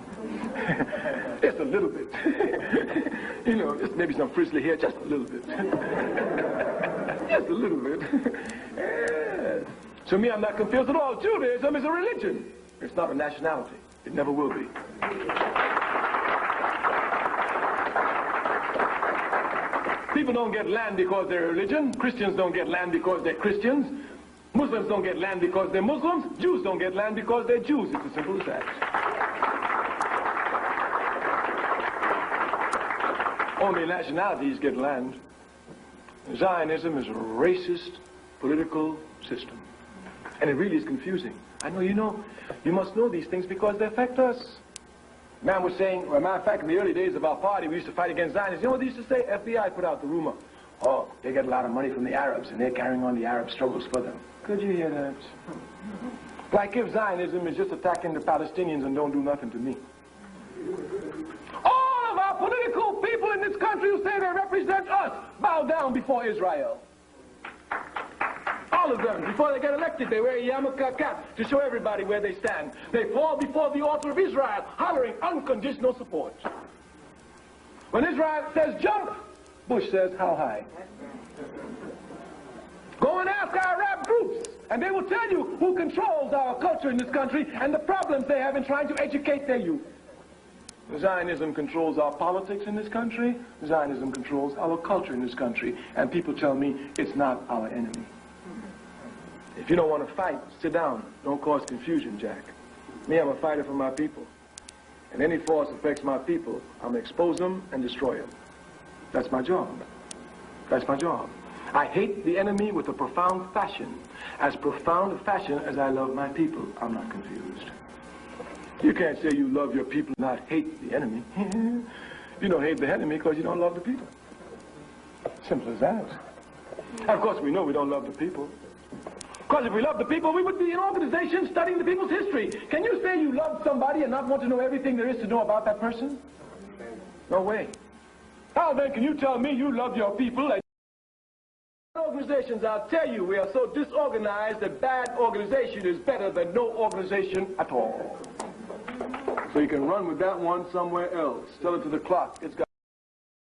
Just a little bit. You know, just maybe some frizzly hair, just a little bit. Just a little bit. Yes. So me, I'm not confused at all. Judaism is a religion. It's not a nationality. It never will be. People don't get land because they're religion. Christians don't get land because they're Christians. Muslims don't get land because they're Muslims. Jews don't get land because they're Jews. It's as simple as that. Only nationalities get land. Zionism is a racist political system. And it really is confusing. I know you know. You must know these things because they affect us. Man was saying, well, matter of fact, in the early days of our party, we used to fight against Zionists. You know what they used to say? FBI put out the rumor. Oh, they get a lot of money from the Arabs, and they're carrying on the Arab struggles for them. Could you hear that? Like if Zionism is just attacking the Palestinians and don't do nothing to me. All of our political people in this country who say they represent us bow down before Israel. All of them, before they get elected, they wear a yarmulke cap to show everybody where they stand. They fall before the altar of Israel, hollering unconditional support. When Israel says jump, Bush says how high. Go and ask our Arab groups, and they will tell you who controls our culture in this country and the problems they have in trying to educate their youth. Zionism controls our politics in this country. Zionism controls our culture in this country. And people tell me it's not our enemy. If you don't want to fight, sit down. Don't cause confusion, Jack. Me, I'm a fighter for my people. And any force affects my people, I'm going to expose them and destroy them. That's my job. That's my job. I hate the enemy with a profound fashion. As profound a fashion as I love my people. I'm not confused. You can't say you love your people and not hate the enemy. You don't hate the enemy because you don't love the people. Simple as that. Of course, we know we don't love the people. Because if we love the people, we would be an organization studying the people's history. Can you say you love somebody and not want to know everything there is to know about that person? No way. How then can you tell me you love your people and organizations? I'll tell you, we are so disorganized that bad organization is better than no organization at all. So you can run with that one somewhere else. Tell it to the clock. It's got